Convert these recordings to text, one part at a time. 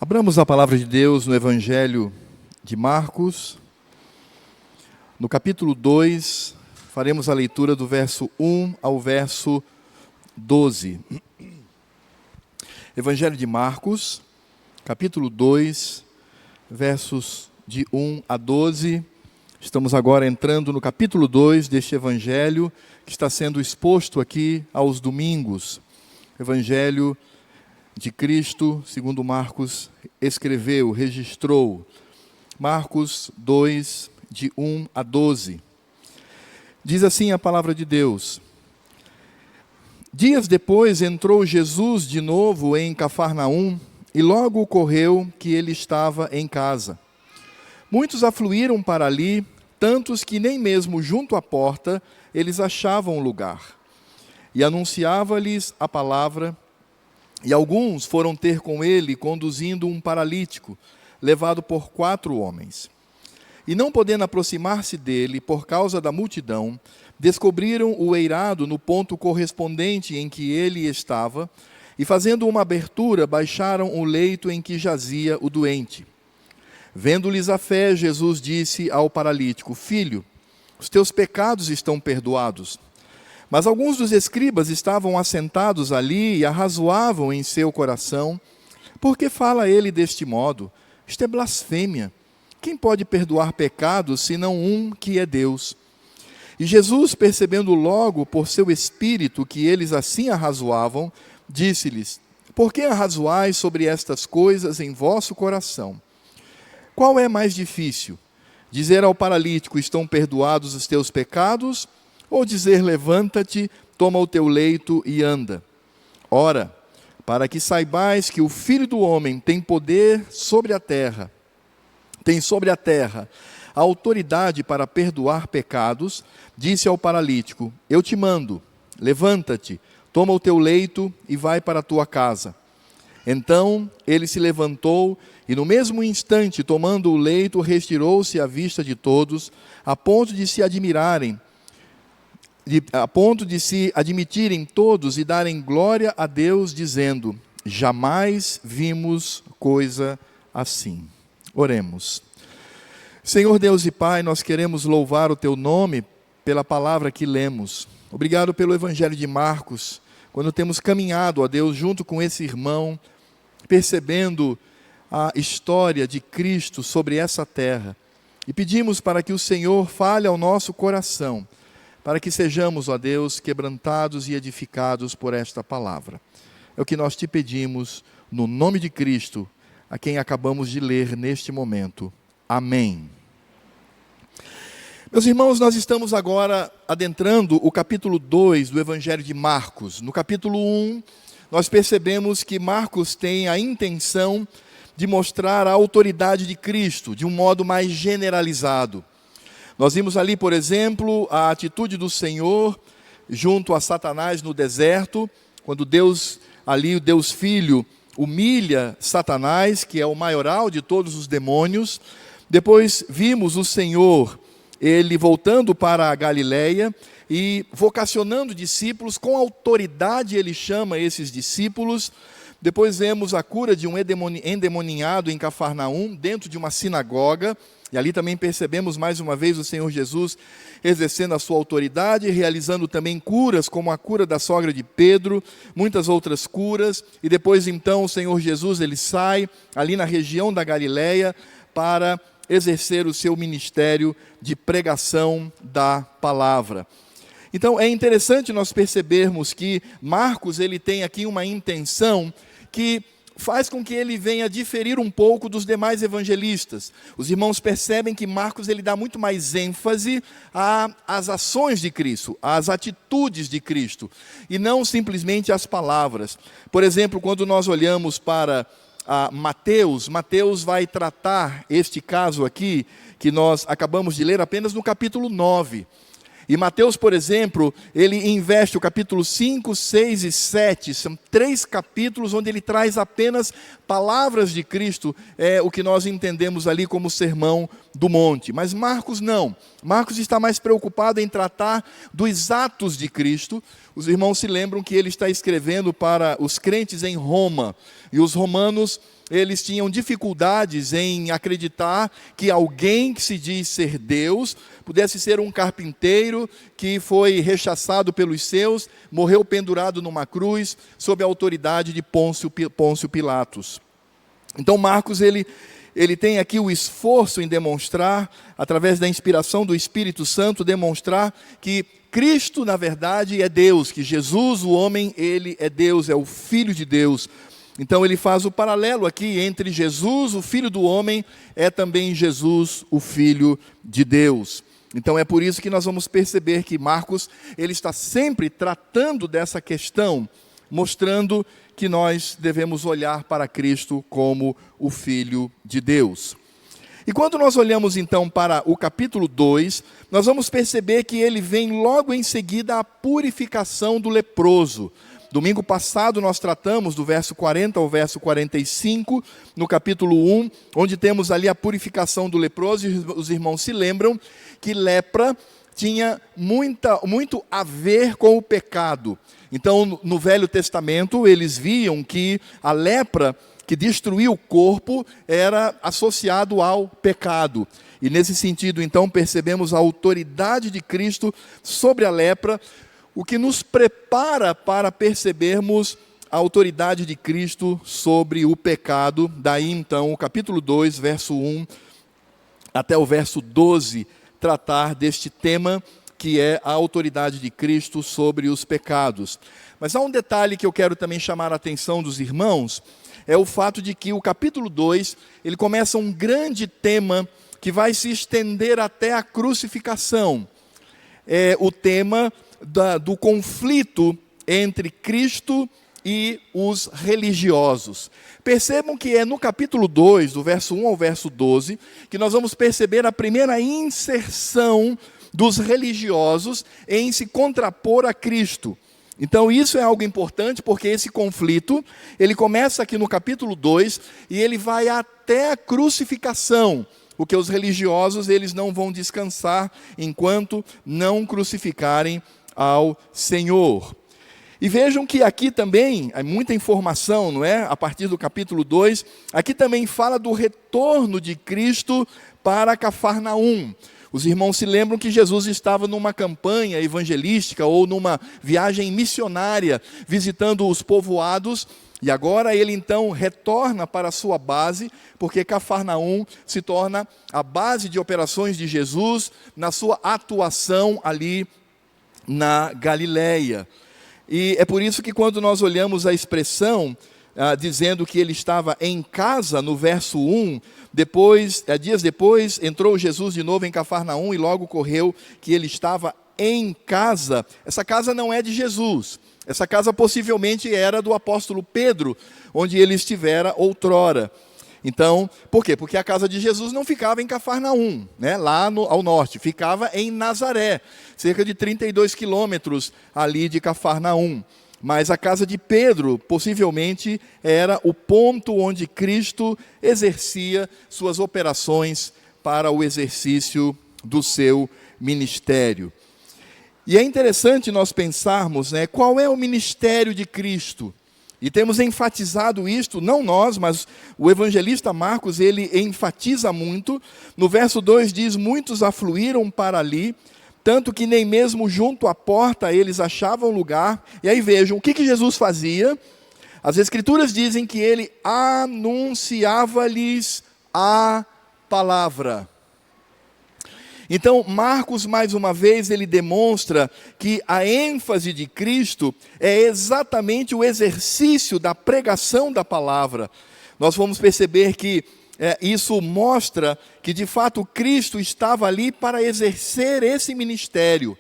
Abramos a palavra de Deus no Evangelho de Marcos, no capítulo 2, faremos a leitura do verso 1 ao verso 12. Evangelho de Marcos, capítulo 2, versos de 1 a 12. Estamos agora entrando no capítulo 2 deste Evangelho, que está sendo exposto aqui aos domingos. Evangelho de Cristo, segundo Marcos escreveu, registrou. Marcos 2, de 1 a 12. Diz assim a palavra de Deus: Dias depois entrou Jesus de novo em Cafarnaum, e logo ocorreu que ele estava em casa. Muitos afluíram para ali, tantos que nem mesmo junto à porta eles achavam lugar. E anunciava-lhes a palavra. E alguns foram ter com ele, conduzindo um paralítico, levado por 4 homens. E não podendo aproximar-se dele, por causa da multidão, descobriram o eirado no ponto correspondente em que ele estava, e fazendo uma abertura, baixaram o leito em que jazia o doente. Vendo-lhes a fé, Jesus disse ao paralítico: Filho, os teus pecados estão perdoados. Mas alguns dos escribas estavam assentados ali e arrazoavam em seu coração: por que fala ele deste modo? Isto é blasfêmia. Quem pode perdoar pecados, senão um que é Deus? E Jesus, percebendo logo por seu espírito que eles assim arrazoavam, disse-lhes: por que arrazoais sobre estas coisas em vosso coração? Qual é mais difícil? Dizer ao paralítico: estão perdoados os teus pecados? Ou dizer: levanta-te, toma o teu leito e anda? Ora, para que saibais que o Filho do Homem tem poder sobre a terra, a autoridade para perdoar pecados, disse ao paralítico: eu te mando, levanta-te, toma o teu leito e vai para a tua casa. Então ele se levantou e no mesmo instante, tomando o leito, retirou-se à vista de todos, a ponto de se admitirem todos e darem glória a Deus, dizendo: jamais vimos coisa assim. Oremos. Senhor Deus e Pai, nós queremos louvar o Teu nome pela palavra que lemos. Obrigado pelo Evangelho de Marcos, quando temos caminhado, ó Deus, junto com esse irmão, percebendo a história de Cristo sobre essa terra. E pedimos para que o Senhor fale ao nosso coração, para que sejamos, ó Deus, quebrantados e edificados por esta palavra. É o que nós te pedimos, no nome de Cristo, a quem acabamos de ler neste momento. Amém. Meus irmãos, nós estamos agora adentrando o capítulo 2 do Evangelho de Marcos. No capítulo 1, nós percebemos que Marcos tem a intenção de mostrar a autoridade de Cristo, de um modo mais generalizado. Nós vimos ali, por exemplo, a atitude do Senhor junto a Satanás no deserto, quando Deus, ali o Deus Filho, humilha Satanás, que é o maioral de todos os demônios. Depois vimos o Senhor, ele voltando para a Galileia e vocacionando discípulos, com autoridade ele chama esses discípulos. Depois vemos a cura de um endemoniado em Cafarnaum, dentro de uma sinagoga. E ali também percebemos mais uma vez o Senhor Jesus exercendo a sua autoridade, realizando também curas, como a cura da sogra de Pedro, muitas outras curas. E depois então o Senhor Jesus, ele sai ali na região da Galileia para exercer o seu ministério de pregação da palavra. Então é interessante nós percebermos que Marcos, ele tem aqui uma intenção que faz com que ele venha diferir um pouco dos demais evangelistas. Os irmãos percebem que Marcos ele dá muito mais ênfase às ações de Cristo, às atitudes de Cristo, e não simplesmente às palavras. Por exemplo, quando nós olhamos para Mateus vai tratar este caso aqui, que nós acabamos de ler apenas no capítulo 9. E Mateus, por exemplo, ele investe o capítulo 5, 6 e 7, são 3 capítulos onde ele traz apenas palavras de Cristo, o que nós entendemos ali como o Sermão do Monte. Mas Marcos não, Marcos está mais preocupado em tratar dos atos de Cristo. Os irmãos se lembram que ele está escrevendo para os crentes em Roma, e os romanos eles tinham dificuldades em acreditar que alguém que se diz ser Deus pudesse ser um carpinteiro que foi rechaçado pelos seus, morreu pendurado numa cruz, sob a autoridade de Pôncio Pilatos. Então Marcos, ele tem aqui o esforço em demonstrar, através da inspiração do Espírito Santo, demonstrar que Cristo, na verdade, é Deus, que Jesus, o homem, ele é Deus, é o Filho de Deus. Então ele faz o paralelo aqui entre Jesus, o Filho do homem, é também Jesus, o Filho de Deus. Então é por isso que nós vamos perceber que Marcos, ele está sempre tratando dessa questão, mostrando que nós devemos olhar para Cristo como o Filho de Deus. E quando nós olhamos então para o capítulo 2, nós vamos perceber que ele vem logo em seguida a purificação do leproso. Domingo passado nós tratamos do verso 40 ao verso 45, no capítulo 1, onde temos ali a purificação do leproso, e os irmãos se lembram que lepra tinha muito a ver com o pecado. Então, no Velho Testamento, eles viam que a lepra que destruía o corpo era associado ao pecado. E nesse sentido, então, percebemos a autoridade de Cristo sobre a lepra, o que nos prepara para percebermos a autoridade de Cristo sobre o pecado. Daí, então, o capítulo 2, verso 1 até o verso 12, tratar deste tema que é a autoridade de Cristo sobre os pecados. Mas há um detalhe que eu quero também chamar a atenção dos irmãos, é o fato de que o capítulo 2, ele começa um grande tema que vai se estender até a crucificação. É o tema do conflito entre Cristo e os religiosos. Percebam que é no capítulo 2, do verso 1 ao verso 12, que nós vamos perceber a primeira inserção dos religiosos em se contrapor a Cristo. Então isso é algo importante, porque esse conflito, ele começa aqui no capítulo 2 e ele vai até a crucificação, porque os religiosos, eles não vão descansar enquanto não crucificarem ao Senhor. E vejam que aqui também, há muita informação, não é? A partir do capítulo 2, aqui também fala do retorno de Cristo para Cafarnaum. Os irmãos se lembram que Jesus estava numa campanha evangelística ou numa viagem missionária, visitando os povoados, e agora ele então retorna para a sua base, porque Cafarnaum se torna a base de operações de Jesus na sua atuação ali na Galileia. E é por isso que quando nós olhamos a expressão, dizendo que ele estava em casa, no verso 1, dias depois, entrou Jesus de novo em Cafarnaum e logo correu que ele estava em casa. Essa casa não é de Jesus, essa casa possivelmente era do apóstolo Pedro, onde ele estivera outrora. Então, por quê? Porque a casa de Jesus não ficava em Cafarnaum, né, lá ao norte, ficava em Nazaré, cerca de 32 quilômetros ali de Cafarnaum. Mas a casa de Pedro, possivelmente, era o ponto onde Cristo exercia suas operações para o exercício do seu ministério. E é interessante nós pensarmos, né, qual é o ministério de Cristo. E temos enfatizado isto, não nós, mas o evangelista Marcos, ele enfatiza muito. No verso 2 diz, muitos afluíram para ali, tanto que nem mesmo junto à porta eles achavam lugar. E aí vejam, o que Jesus fazia? As escrituras dizem que ele anunciava-lhes a palavra. Então, Marcos, mais uma vez, ele demonstra que a ênfase de Cristo é exatamente o exercício da pregação da palavra. Nós vamos perceber que isso mostra que, de fato, Cristo estava ali para exercer esse ministério.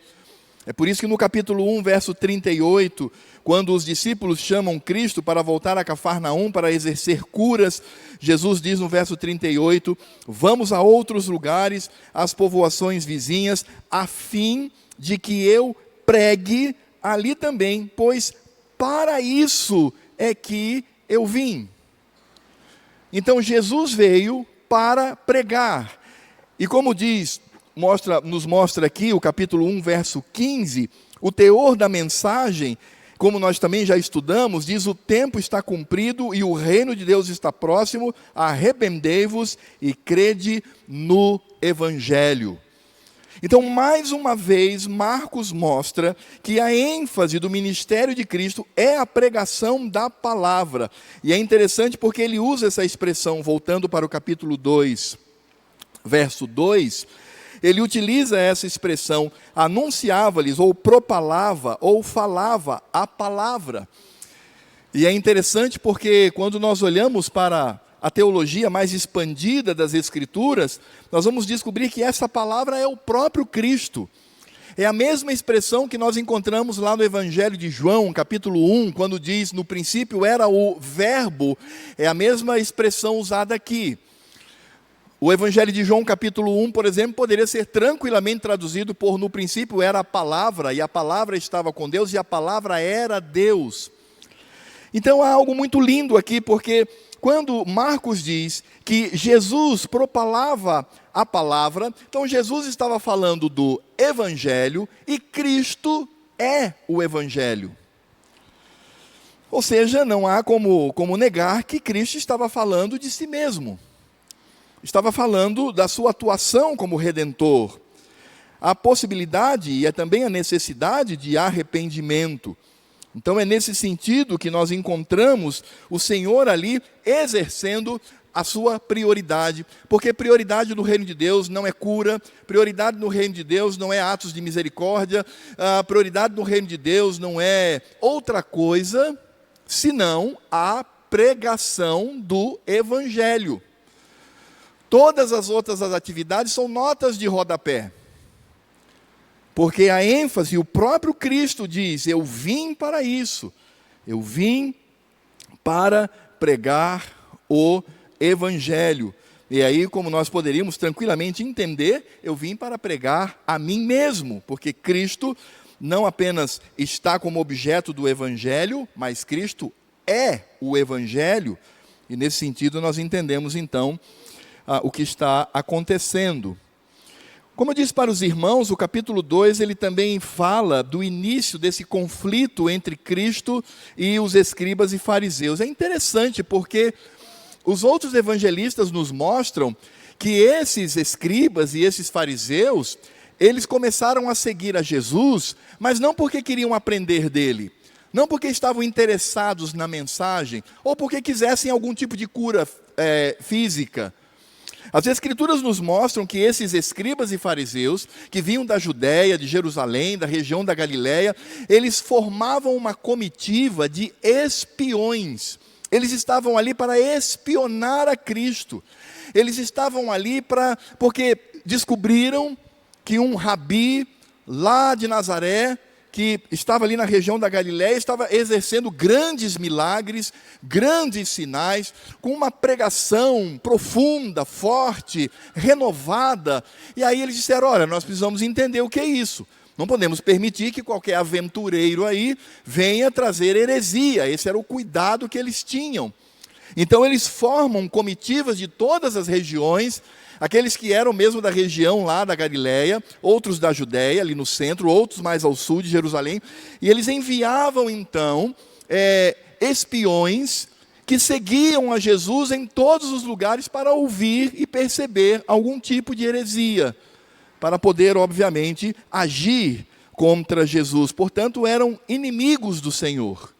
É por isso que no capítulo 1, verso 38, quando os discípulos chamam Cristo para voltar a Cafarnaum para exercer curas, Jesus diz no verso 38, vamos a outros lugares, às povoações vizinhas, a fim de que eu pregue ali também, pois para isso é que eu vim. Então Jesus veio para pregar. E como nos mostra aqui o capítulo 1, verso 15, o teor da mensagem como nós também já estudamos, diz: o tempo está cumprido e o reino de Deus está próximo, arrependei-vos e crede no Evangelho. Então, mais uma vez, Marcos mostra que a ênfase do ministério de Cristo é a pregação da palavra. E é interessante porque ele usa essa expressão, voltando para o capítulo 2, verso 2, ele utiliza essa expressão: anunciava-lhes, ou propalava, ou falava a palavra. E é interessante porque quando nós olhamos para a teologia mais expandida das Escrituras, nós vamos descobrir que essa palavra é o próprio Cristo. É a mesma expressão que nós encontramos lá no Evangelho de João, capítulo 1, quando diz: no princípio era o Verbo. É a mesma expressão usada aqui. O Evangelho de João, capítulo 1, por exemplo, poderia ser tranquilamente traduzido por: no princípio era a palavra, e a palavra estava com Deus, e a palavra era Deus. Então há algo muito lindo aqui, porque quando Marcos diz que Jesus propalava a palavra, então Jesus estava falando do Evangelho, e Cristo é o Evangelho. Ou seja, não há como negar que Cristo estava falando de si mesmo. Estava falando da sua atuação como Redentor. A possibilidade e também a necessidade de arrependimento. Então é nesse sentido que nós encontramos o Senhor ali exercendo a sua prioridade, porque prioridade no reino de Deus não é cura, prioridade no reino de Deus não é atos de misericórdia, a prioridade no reino de Deus não é outra coisa, senão a pregação do Evangelho. Todas as outras atividades são notas de rodapé. Porque a ênfase, o próprio Cristo diz: eu vim para isso, eu vim para pregar o Evangelho. E aí, como nós poderíamos tranquilamente entender, eu vim para pregar a mim mesmo, porque Cristo não apenas está como objeto do Evangelho, mas Cristo é o Evangelho. E nesse sentido nós entendemos então o que está acontecendo. Como eu disse para os irmãos, o capítulo 2, ele também fala do início desse conflito entre Cristo e os escribas e fariseus. É interessante porque os outros evangelistas nos mostram que esses escribas e esses fariseus, eles começaram a seguir a Jesus, mas não porque queriam aprender dele, não porque estavam interessados na mensagem, ou porque quisessem algum tipo de cura física. As Escrituras nos mostram que esses escribas e fariseus, que vinham da Judéia, de Jerusalém, da região da Galiléia, eles formavam uma comitiva de espiões. Eles estavam ali para espionar a Cristo. Eles estavam ali porque descobriram que um rabi lá de Nazaré, que estava ali na região da Galiléia, estava exercendo grandes milagres, grandes sinais, com uma pregação profunda, forte, renovada. E aí eles disseram: olha, nós precisamos entender o que é isso. Não podemos permitir que qualquer aventureiro aí venha trazer heresia. Esse era o cuidado que eles tinham. Então eles formam comitivas de todas as regiões, aqueles que eram mesmo da região lá da Galiléia, outros da Judéia, ali no centro, outros mais ao sul de Jerusalém, e eles enviavam então espiões que seguiam a Jesus em todos os lugares para ouvir e perceber algum tipo de heresia, para poder, obviamente, agir contra Jesus. Portanto, eram inimigos do Senhor.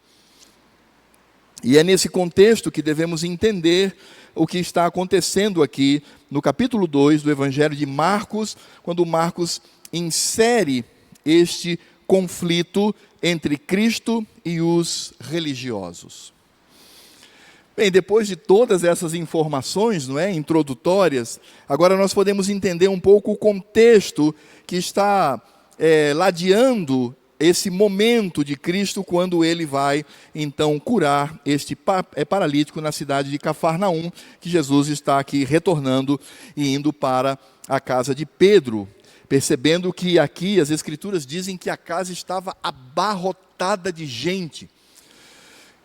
E é nesse contexto que devemos entender o que está acontecendo aqui no capítulo 2 do Evangelho de Marcos, quando Marcos insere este conflito entre Cristo e os religiosos. Bem, depois de todas essas informações, introdutórias, agora nós podemos entender um pouco o contexto que está ladeando esse momento de Cristo, quando ele vai então curar este paralítico na cidade de Cafarnaum, que Jesus está aqui retornando e indo para a casa de Pedro, percebendo que aqui as Escrituras dizem que a casa estava abarrotada de gente.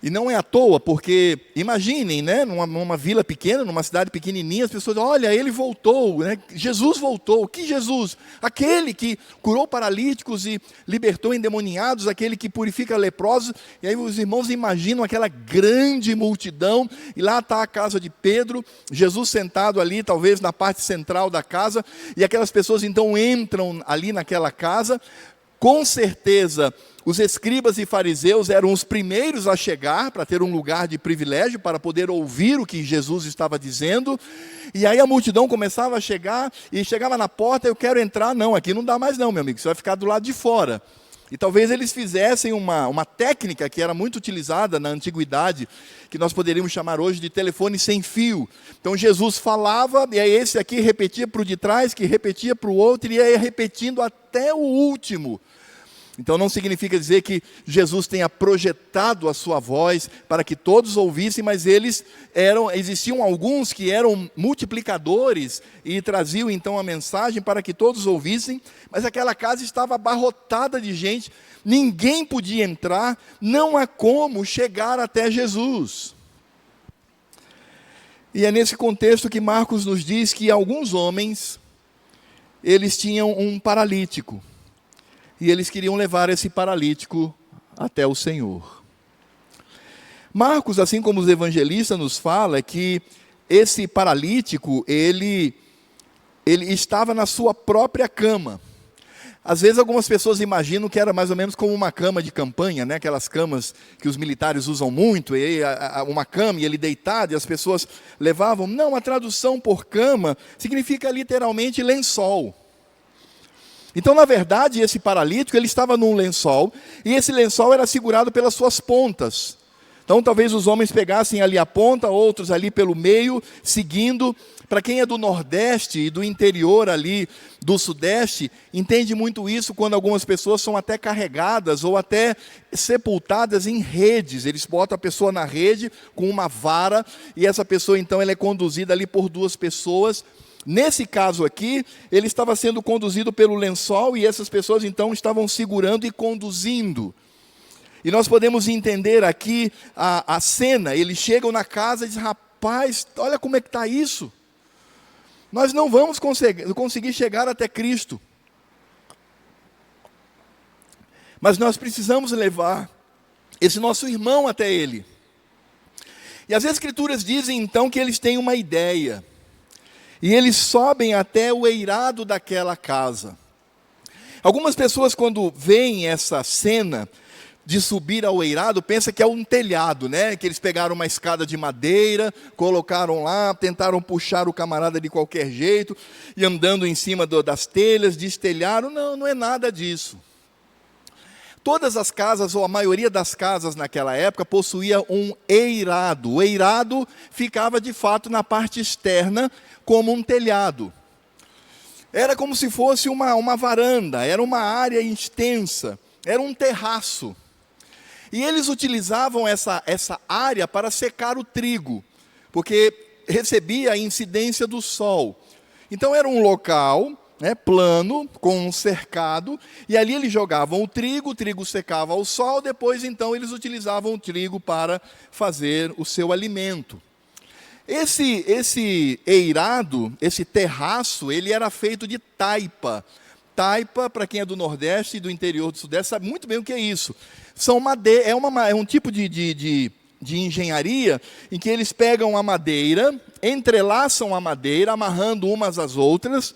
E não é à toa, porque imaginem, né, numa vila pequena, numa cidade pequenininha, as pessoas, olha, ele voltou, né? Jesus voltou. Que Jesus? Aquele que curou paralíticos e libertou endemoniados, aquele que purifica leprosos. E aí os irmãos imaginam aquela grande multidão, e lá está a casa de Pedro, Jesus sentado ali, talvez na parte central da casa, e aquelas pessoas então entram ali naquela casa. Com certeza, os escribas e fariseus eram os primeiros a chegar, para ter um lugar de privilégio, para poder ouvir o que Jesus estava dizendo. E aí a multidão começava a chegar, e chegava na porta, eu quero entrar. Não, aqui não dá mais não, meu amigo, você vai ficar do lado de fora. E talvez eles fizessem uma técnica que era muito utilizada na antiguidade, que nós poderíamos chamar hoje de telefone sem fio. Então Jesus falava, e aí esse aqui repetia para o de trás, que repetia para o outro, e ia repetindo até o último. Então não significa dizer que Jesus tenha projetado a sua voz para que todos ouvissem, mas existiam alguns que eram multiplicadores e traziam então a mensagem para que todos ouvissem, mas aquela casa estava abarrotada de gente, ninguém podia entrar, não há como chegar até Jesus. E é nesse contexto que Marcos nos diz que alguns homens, eles tinham um paralítico. E eles queriam levar esse paralítico até o Senhor. Marcos, assim como os evangelistas nos fala, é que esse paralítico, ele estava na sua própria cama. Às vezes algumas pessoas imaginam que era mais ou menos como uma cama de campanha, né? Aquelas camas que os militares usam muito, e aí uma cama e ele deitado, e as pessoas levavam. Não, a tradução por cama significa literalmente lençol. Então, na verdade, esse paralítico, ele estava num lençol, e esse lençol era segurado pelas suas pontas. Então, talvez os homens pegassem ali a ponta, outros ali pelo meio, seguindo. Para quem é do Nordeste e do interior ali do Sudeste, entende muito isso quando algumas pessoas são até carregadas ou até sepultadas em redes. Eles botam a pessoa na rede com uma vara, e essa pessoa, então, ela é conduzida ali por duas pessoas. Nesse caso aqui, ele estava sendo conduzido pelo lençol, e essas pessoas então estavam segurando e conduzindo. E nós podemos entender aqui a cena. Eles chegam na casa e dizem, rapaz, olha como é que está isso. Nós não vamos conseguir chegar até Cristo. Mas nós precisamos levar esse nosso irmão até Ele. E as Escrituras dizem então que eles têm uma ideia. E eles sobem até o eirado daquela casa. Algumas pessoas, quando veem essa cena de subir ao eirado, pensam que é um telhado, né? Que eles pegaram uma escada de madeira, colocaram lá, tentaram puxar o camarada de qualquer jeito, e andando em cima das telhas, destelharam. Não, não é nada disso. Todas as casas, ou a maioria das casas naquela época, possuía um eirado. O eirado ficava de fato na parte externa, como um telhado. Era como se fosse uma varanda, era uma área extensa, era um terraço. E eles utilizavam essa área para secar o trigo, porque recebia a incidência do sol. Então era um local, né, plano, com um cercado, e ali eles jogavam o trigo secava ao sol, depois então eles utilizavam o trigo para fazer o seu alimento. Esse eirado, esse terraço, ele era feito de taipa. Taipa, para quem é do Nordeste e do interior do Sudeste, sabe muito bem o que é isso. É um tipo de engenharia em que eles pegam a madeira, entrelaçam a madeira, amarrando umas às outras,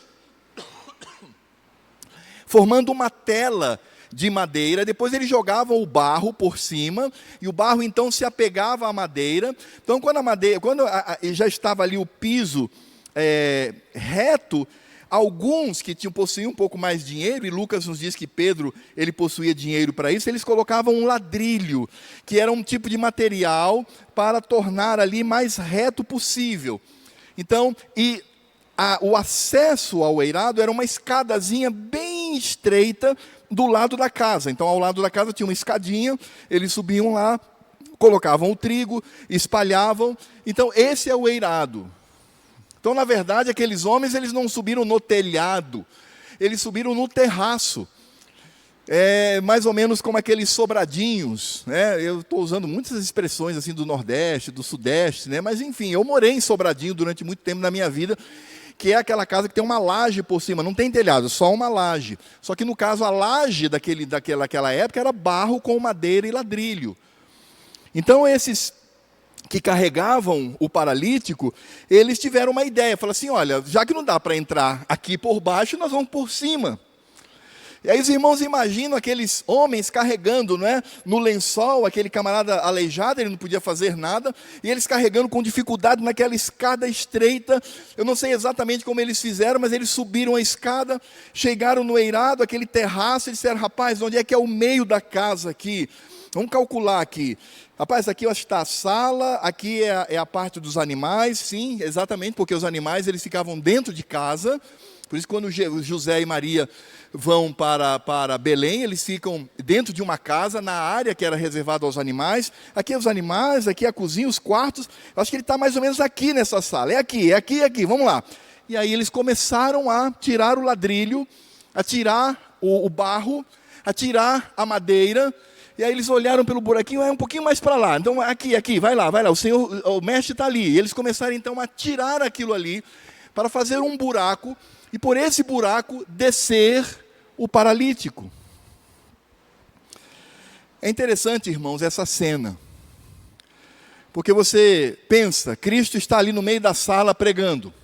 formando uma tela de madeira. Depois eles jogavam o barro por cima, e o barro então se apegava à madeira. Então quando já estava ali o piso reto, alguns que possuíam um pouco mais de dinheiro, e Lucas nos diz que Pedro ele possuía dinheiro para isso, eles colocavam um ladrilho, que era um tipo de material para tornar ali mais reto possível. Então, o acesso ao eirado era uma escadazinha bem estreita do lado da casa. Então, ao lado da casa tinha uma escadinha, eles subiam lá, colocavam o trigo, espalhavam. Então, esse é o eirado. Então, na verdade, aqueles homens, eles não subiram no telhado, eles subiram no terraço. É mais ou menos como aqueles sobradinhos, né? Eu estou usando muitas expressões assim do Nordeste, do Sudeste, né? Mas enfim, eu morei em Sobradinho durante muito tempo na minha vida, que é aquela casa que tem uma laje por cima, não tem telhado, só uma laje. Só que no caso a laje daquela época era barro com madeira e ladrilho. Então esses que carregavam o paralítico, eles tiveram uma ideia, falaram assim, olha, já que não dá para entrar aqui por baixo, nós vamos por cima. E aí os irmãos imaginam aqueles homens carregando, não é, no lençol, aquele camarada aleijado, ele não podia fazer nada, e eles carregando com dificuldade naquela escada estreita. Eu não sei exatamente como eles fizeram, mas eles subiram a escada, chegaram no eirado, aquele terraço, e disseram, rapaz, onde é que é o meio da casa aqui? Vamos calcular aqui. Rapaz, aqui eu acho que está a sala, aqui é a parte dos animais, sim, exatamente, porque os animais eles ficavam dentro de casa. Por isso, quando José e Maria vão para Belém, eles ficam dentro de uma casa, na área que era reservada aos animais. Aqui os animais, aqui a cozinha, os quartos. Eu acho que ele está mais ou menos aqui nessa sala. É aqui, vamos lá. E aí eles começaram a tirar o ladrilho, a tirar o barro, a tirar a madeira. E aí eles olharam pelo buraquinho, um pouquinho mais para lá. Então aqui, vai lá. O mestre está ali. E eles começaram então a tirar aquilo ali, para fazer um buraco, e por esse buraco descer o paralítico. É interessante, irmãos, essa cena. Porque você pensa, Cristo está ali no meio da sala pregando.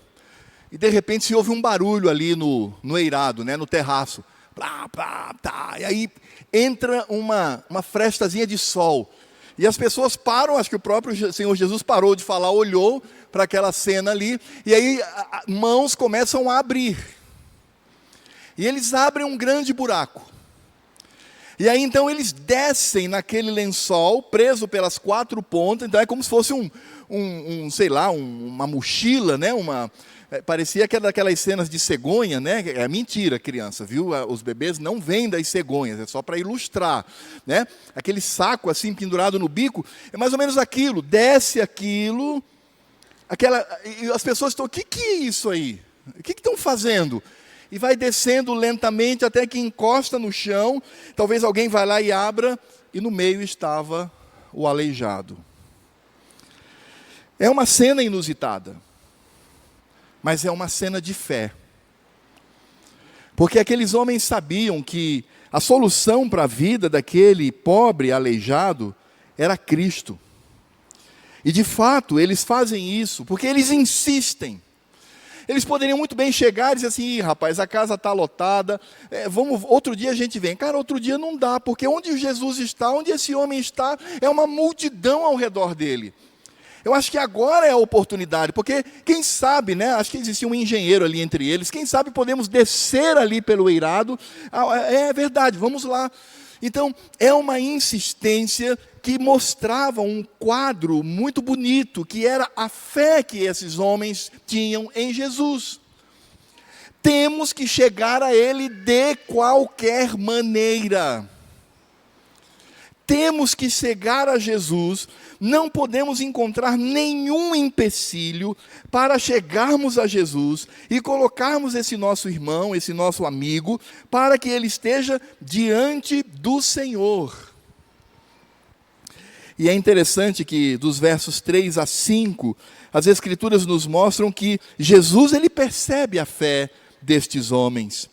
E de repente se ouve um barulho ali no eirado, né, no terraço. Plá, plá, tá. E aí entra uma frestazinha de sol. E as pessoas param, acho que o próprio Senhor Jesus parou de falar, olhou para aquela cena ali, e aí mãos começam a abrir. E eles abrem um grande buraco. E aí então eles descem naquele lençol, preso pelas 4 pontas, então é como se fosse uma mochila, né? Parecia que era daquelas cenas de cegonha, né? É mentira, criança, viu? Os bebês não vêm das cegonhas, é só para ilustrar, né? Aquele saco assim pendurado no bico, é mais ou menos aquilo, desce aquilo, e as pessoas estão, o que é isso aí? O que estão fazendo? E vai descendo lentamente até que encosta no chão, talvez alguém vá lá e abra, e no meio estava o aleijado. É uma cena inusitada. Mas é uma cena de fé. Porque aqueles homens sabiam que a solução para a vida daquele pobre aleijado era Cristo. E de fato, eles fazem isso, porque eles insistem. Eles poderiam muito bem chegar e dizer assim, rapaz, a casa está lotada, outro dia a gente vem. Cara, outro dia não dá, porque onde Jesus está, onde esse homem está, é uma multidão ao redor dele. Eu acho que agora é a oportunidade, porque quem sabe, né? Acho que existia um engenheiro ali entre eles, quem sabe podemos descer ali pelo eirado. É verdade, vamos lá. Então, é uma insistência que mostrava um quadro muito bonito, que era a fé que esses homens tinham em Jesus. Temos que chegar a Ele de qualquer maneira. Temos que chegar a Jesus, não podemos encontrar nenhum empecilho para chegarmos a Jesus e colocarmos esse nosso irmão, esse nosso amigo, para que ele esteja diante do Senhor. E é interessante que dos versos 3 a 5, as Escrituras nos mostram que Jesus ele percebe a fé destes homens.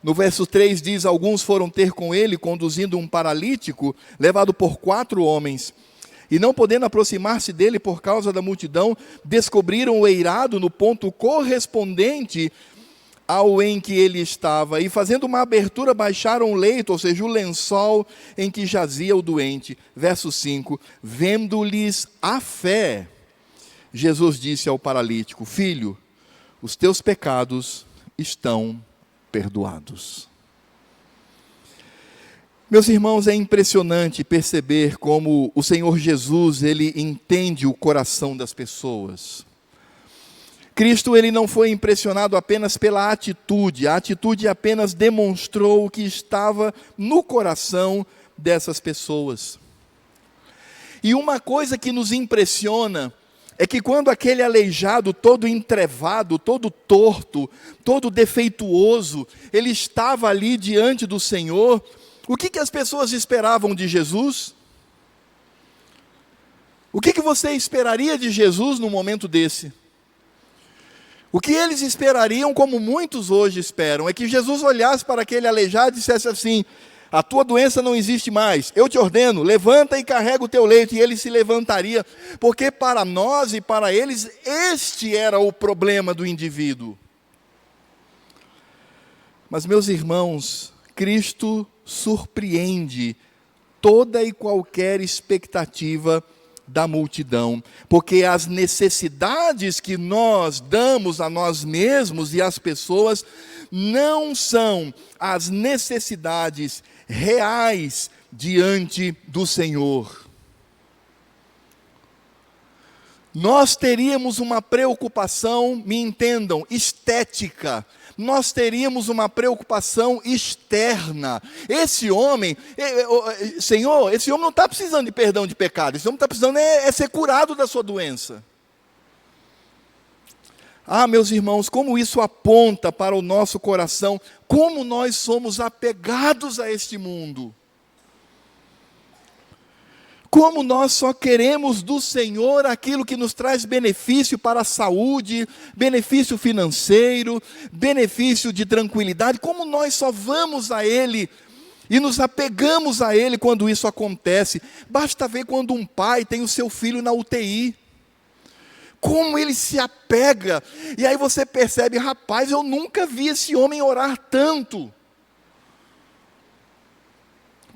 No verso 3 diz, alguns foram ter com ele, conduzindo um paralítico, levado por 4 homens. E não podendo aproximar-se dele por causa da multidão, descobriram o eirado no ponto correspondente ao em que ele estava. E fazendo uma abertura, baixaram o leito, ou seja, o lençol em que jazia o doente. Verso 5, vendo-lhes a fé, Jesus disse ao paralítico, filho, os teus pecados estão perdoados. Meus irmãos, é impressionante perceber como o Senhor Jesus, ele entende o coração das pessoas. Cristo, ele não foi impressionado apenas pela atitude, a atitude apenas demonstrou o que estava no coração dessas pessoas. E uma coisa que nos impressiona é que quando aquele aleijado, todo entrevado, todo torto, todo defeituoso, ele estava ali diante do Senhor, o que as pessoas esperavam de Jesus? O que você esperaria de Jesus num momento desse? O que eles esperariam, como muitos hoje esperam, é que Jesus olhasse para aquele aleijado e dissesse assim: a tua doença não existe mais, eu te ordeno, levanta e carrega o teu leito, e ele se levantaria, porque para nós e para eles, este era o problema do indivíduo. Mas, meus irmãos, Cristo surpreende toda e qualquer expectativa da multidão, porque as necessidades que nós damos a nós mesmos e às pessoas não são as necessidades reais diante do Senhor. Nós teríamos uma preocupação, me entendam, estética. Nós teríamos uma preocupação externa. Esse homem, Senhor, esse homem não está precisando de perdão de pecado. Esse homem está precisando ser curado da sua doença. Ah, meus irmãos, como isso aponta para o nosso coração, como nós somos apegados a este mundo. Como nós só queremos do Senhor aquilo que nos traz benefício para a saúde, benefício financeiro, benefício de tranquilidade. Como nós só vamos a Ele e nos apegamos a Ele quando isso acontece. Basta ver quando um pai tem o seu filho na UTI. Como ele se apega. E aí você percebe, rapaz, eu nunca vi esse homem orar tanto.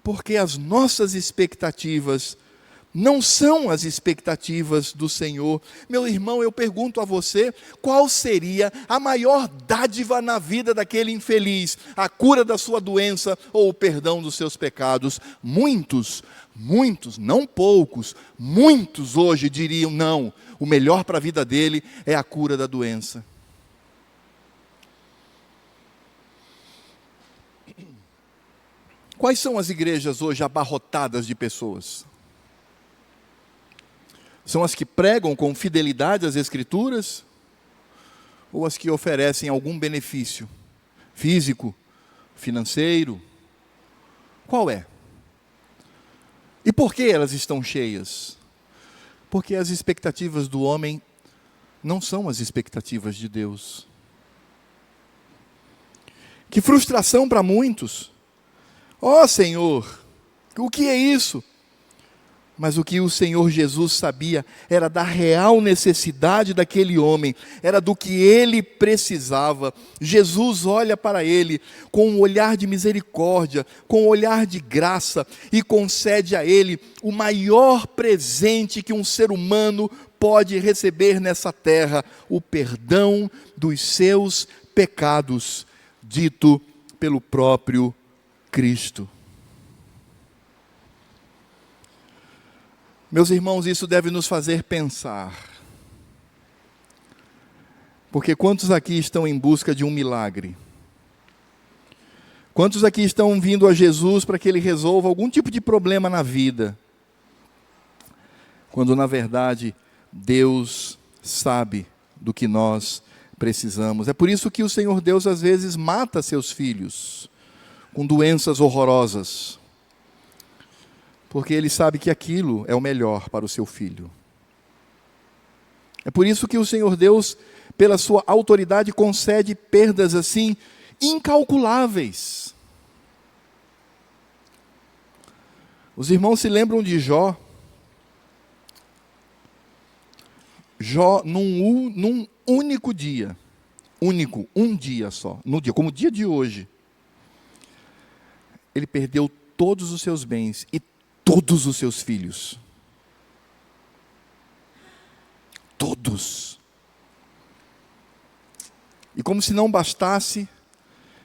Porque as nossas expectativas não são as expectativas do Senhor. Meu irmão, eu pergunto a você, qual seria a maior dádiva na vida daquele infeliz? A cura da sua doença ou o perdão dos seus pecados? Muitos, não poucos, muitos hoje diriam, não, o melhor para a vida dele é a cura da doença. Quais são as igrejas hoje abarrotadas de pessoas? São as que pregam com fidelidade as Escrituras? Ou as que oferecem algum benefício físico, financeiro? Qual é? E por que elas estão cheias? Porque as expectativas do homem não são as expectativas de Deus. Que frustração para muitos. Ó Senhor, o que é isso? Mas o que o Senhor Jesus sabia era da real necessidade daquele homem, era do que ele precisava. Jesus olha para ele com um olhar de misericórdia, com um olhar de graça e concede a ele o maior presente que um ser humano pode receber nessa terra, o perdão dos seus pecados, dito pelo próprio Cristo. Meus irmãos, isso deve nos fazer pensar. Porque quantos aqui estão em busca de um milagre? Quantos aqui estão vindo a Jesus para que Ele resolva algum tipo de problema na vida? Quando, na verdade, Deus sabe do que nós precisamos. É por isso que o Senhor Deus, às vezes, mata seus filhos com doenças horrorosas. Porque Ele sabe que aquilo é o melhor para o seu filho. É por isso que o Senhor Deus, pela sua autoridade, concede perdas assim, incalculáveis. Os irmãos se lembram de Jó? Jó, num único dia, um dia só, como o dia de hoje, ele perdeu todos os seus bens e todos os seus filhos. Todos. E como se não bastasse,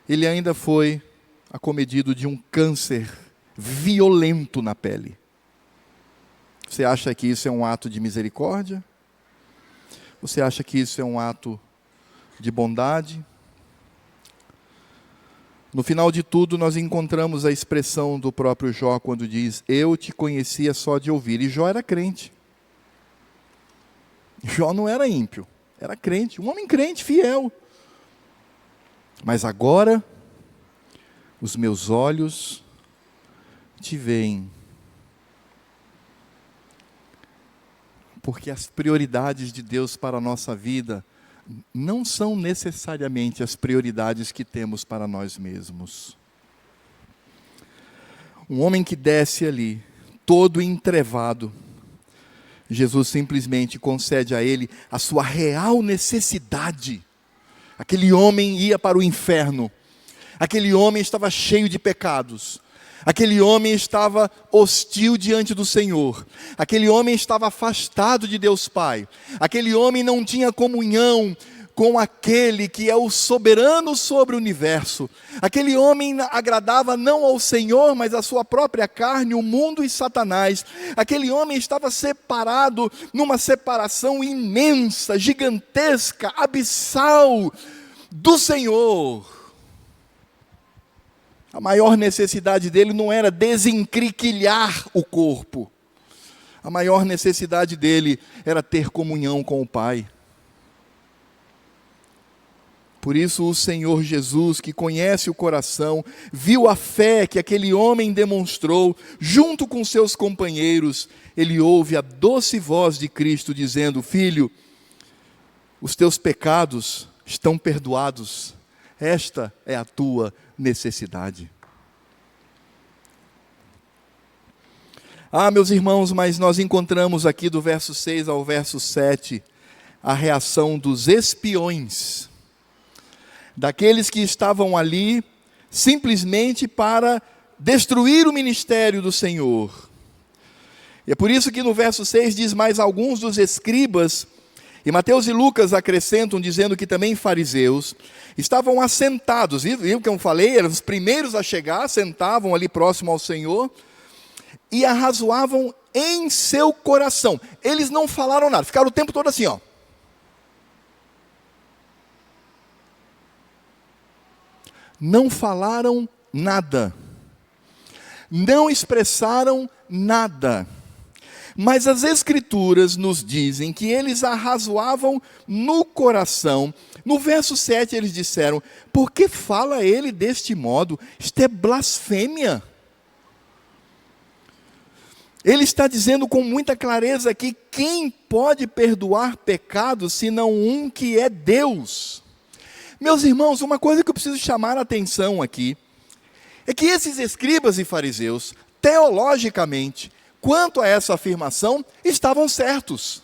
ele ainda foi acometido de um câncer violento na pele. Você acha que isso é um ato de misericórdia? Você acha que isso é um ato de bondade? No final de tudo, nós encontramos a expressão do próprio Jó, quando diz, eu te conhecia só de ouvir. E Jó era crente. Jó não era ímpio, era crente, um homem crente, fiel. Mas agora, os meus olhos te veem. Porque as prioridades de Deus para a nossa vida não são necessariamente as prioridades que temos para nós mesmos. Um homem que desce ali, todo entrevado, Jesus simplesmente concede a ele a sua real necessidade. Aquele homem ia para o inferno. Aquele homem estava cheio de pecados. Aquele homem estava hostil diante do Senhor. Aquele homem estava afastado de Deus Pai. Aquele homem não tinha comunhão com aquele que é o soberano sobre o universo. Aquele homem agradava não ao Senhor, mas à sua própria carne, o mundo e Satanás. Aquele homem estava separado numa separação imensa, gigantesca, abissal do Senhor. A maior necessidade dele não era desencriquilhar o corpo. A maior necessidade dele era ter comunhão com o Pai. Por isso o Senhor Jesus, que conhece o coração, viu a fé que aquele homem demonstrou, junto com seus companheiros, ele ouve a doce voz de Cristo dizendo: filho, os teus pecados estão perdoados, esta é a tua necessidade. Meus irmãos, mas nós encontramos aqui do verso 6 ao verso 7, a reação dos espiões, daqueles que estavam ali simplesmente para destruir o ministério do Senhor. E é por isso que no verso 6 diz: mais alguns dos escribas, e Mateus e Lucas acrescentam dizendo que também fariseus, estavam assentados, viu que eu falei, eram os primeiros a chegar, sentavam ali próximo ao Senhor, e arrazoavam em seu coração. Eles não falaram nada, ficaram o tempo todo assim, Não falaram nada, não expressaram nada, mas as Escrituras nos dizem que eles arrazoavam no coração. No verso 7 eles disseram: por que fala ele deste modo? Isto é blasfêmia. Ele está dizendo com muita clareza aqui: quem pode perdoar pecados senão um que é Deus? Meus irmãos, uma coisa que eu preciso chamar a atenção aqui, é que esses escribas e fariseus, teologicamente, quanto a essa afirmação, estavam certos.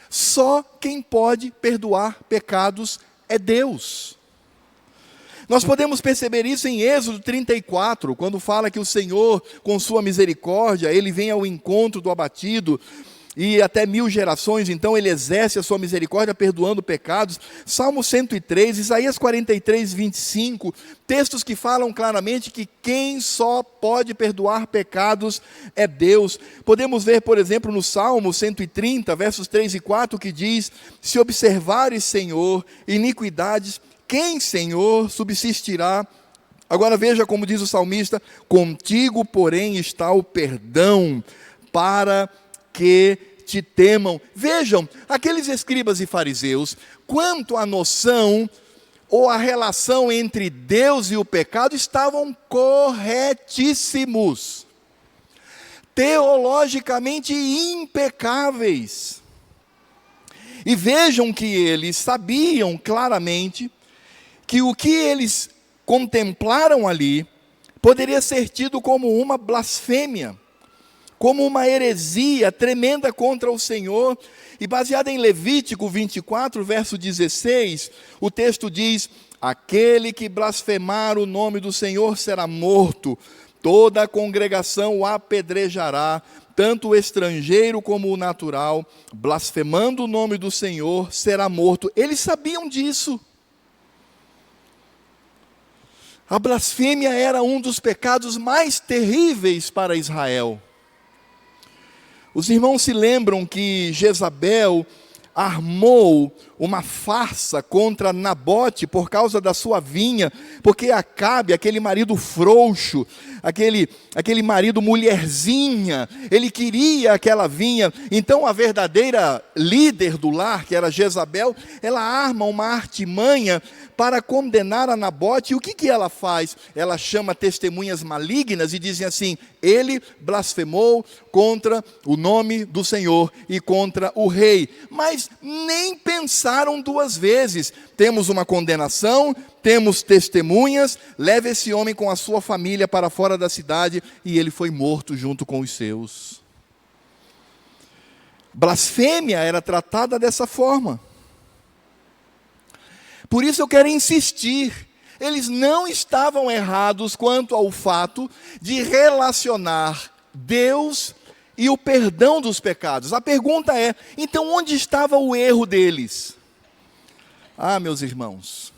Só quem pode perdoar pecados é Deus. Nós podemos perceber isso em Êxodo 34, quando fala que o Senhor, com sua misericórdia, Ele vem ao encontro do abatido, e até 1000 gerações, então Ele exerce a sua misericórdia perdoando pecados. Salmo 103, Isaías 43, 25, textos que falam claramente que quem só pode perdoar pecados é Deus. Podemos ver, por exemplo, no Salmo 130, versos 3 e 4, que diz: se observares, Senhor, iniquidades, quem, Senhor, subsistirá? Agora veja como diz o salmista: contigo, porém, está o perdão, para que te temam. Vejam, aqueles escribas e fariseus, quanto à noção ou à relação entre Deus e o pecado, estavam corretíssimos, teologicamente impecáveis. E vejam que eles sabiam claramente que o que eles contemplaram ali poderia ser tido como uma blasfêmia, como uma heresia tremenda contra o Senhor. E baseada em Levítico 24, verso 16, o texto diz: aquele que blasfemar o nome do Senhor será morto, toda a congregação o apedrejará, tanto o estrangeiro como o natural, blasfemando o nome do Senhor será morto. Eles sabiam disso. A blasfêmia era um dos pecados mais terríveis para Israel. Os irmãos se lembram que Jezabel armou uma farsa contra Nabote por causa da sua vinha, porque Acabe, aquele marido frouxo, aquele marido mulherzinha, ele queria aquela vinha. Então a verdadeira líder do lar, que era Jezabel, ela arma uma artimanha para condenar a Nabote. E o que ela faz? Ela chama testemunhas malignas e dizem assim: ele blasfemou contra o nome do Senhor e contra o rei. Mas nem pensaram duas vezes. Temos uma condenação, temos testemunhas, leva esse homem com a sua família para fora da cidade, e ele foi morto junto com os seus. Blasfêmia era tratada dessa forma. Por isso eu quero insistir, eles não estavam errados quanto ao fato de relacionar Deus e o perdão dos pecados. A pergunta é, então onde estava o erro deles? Meus irmãos,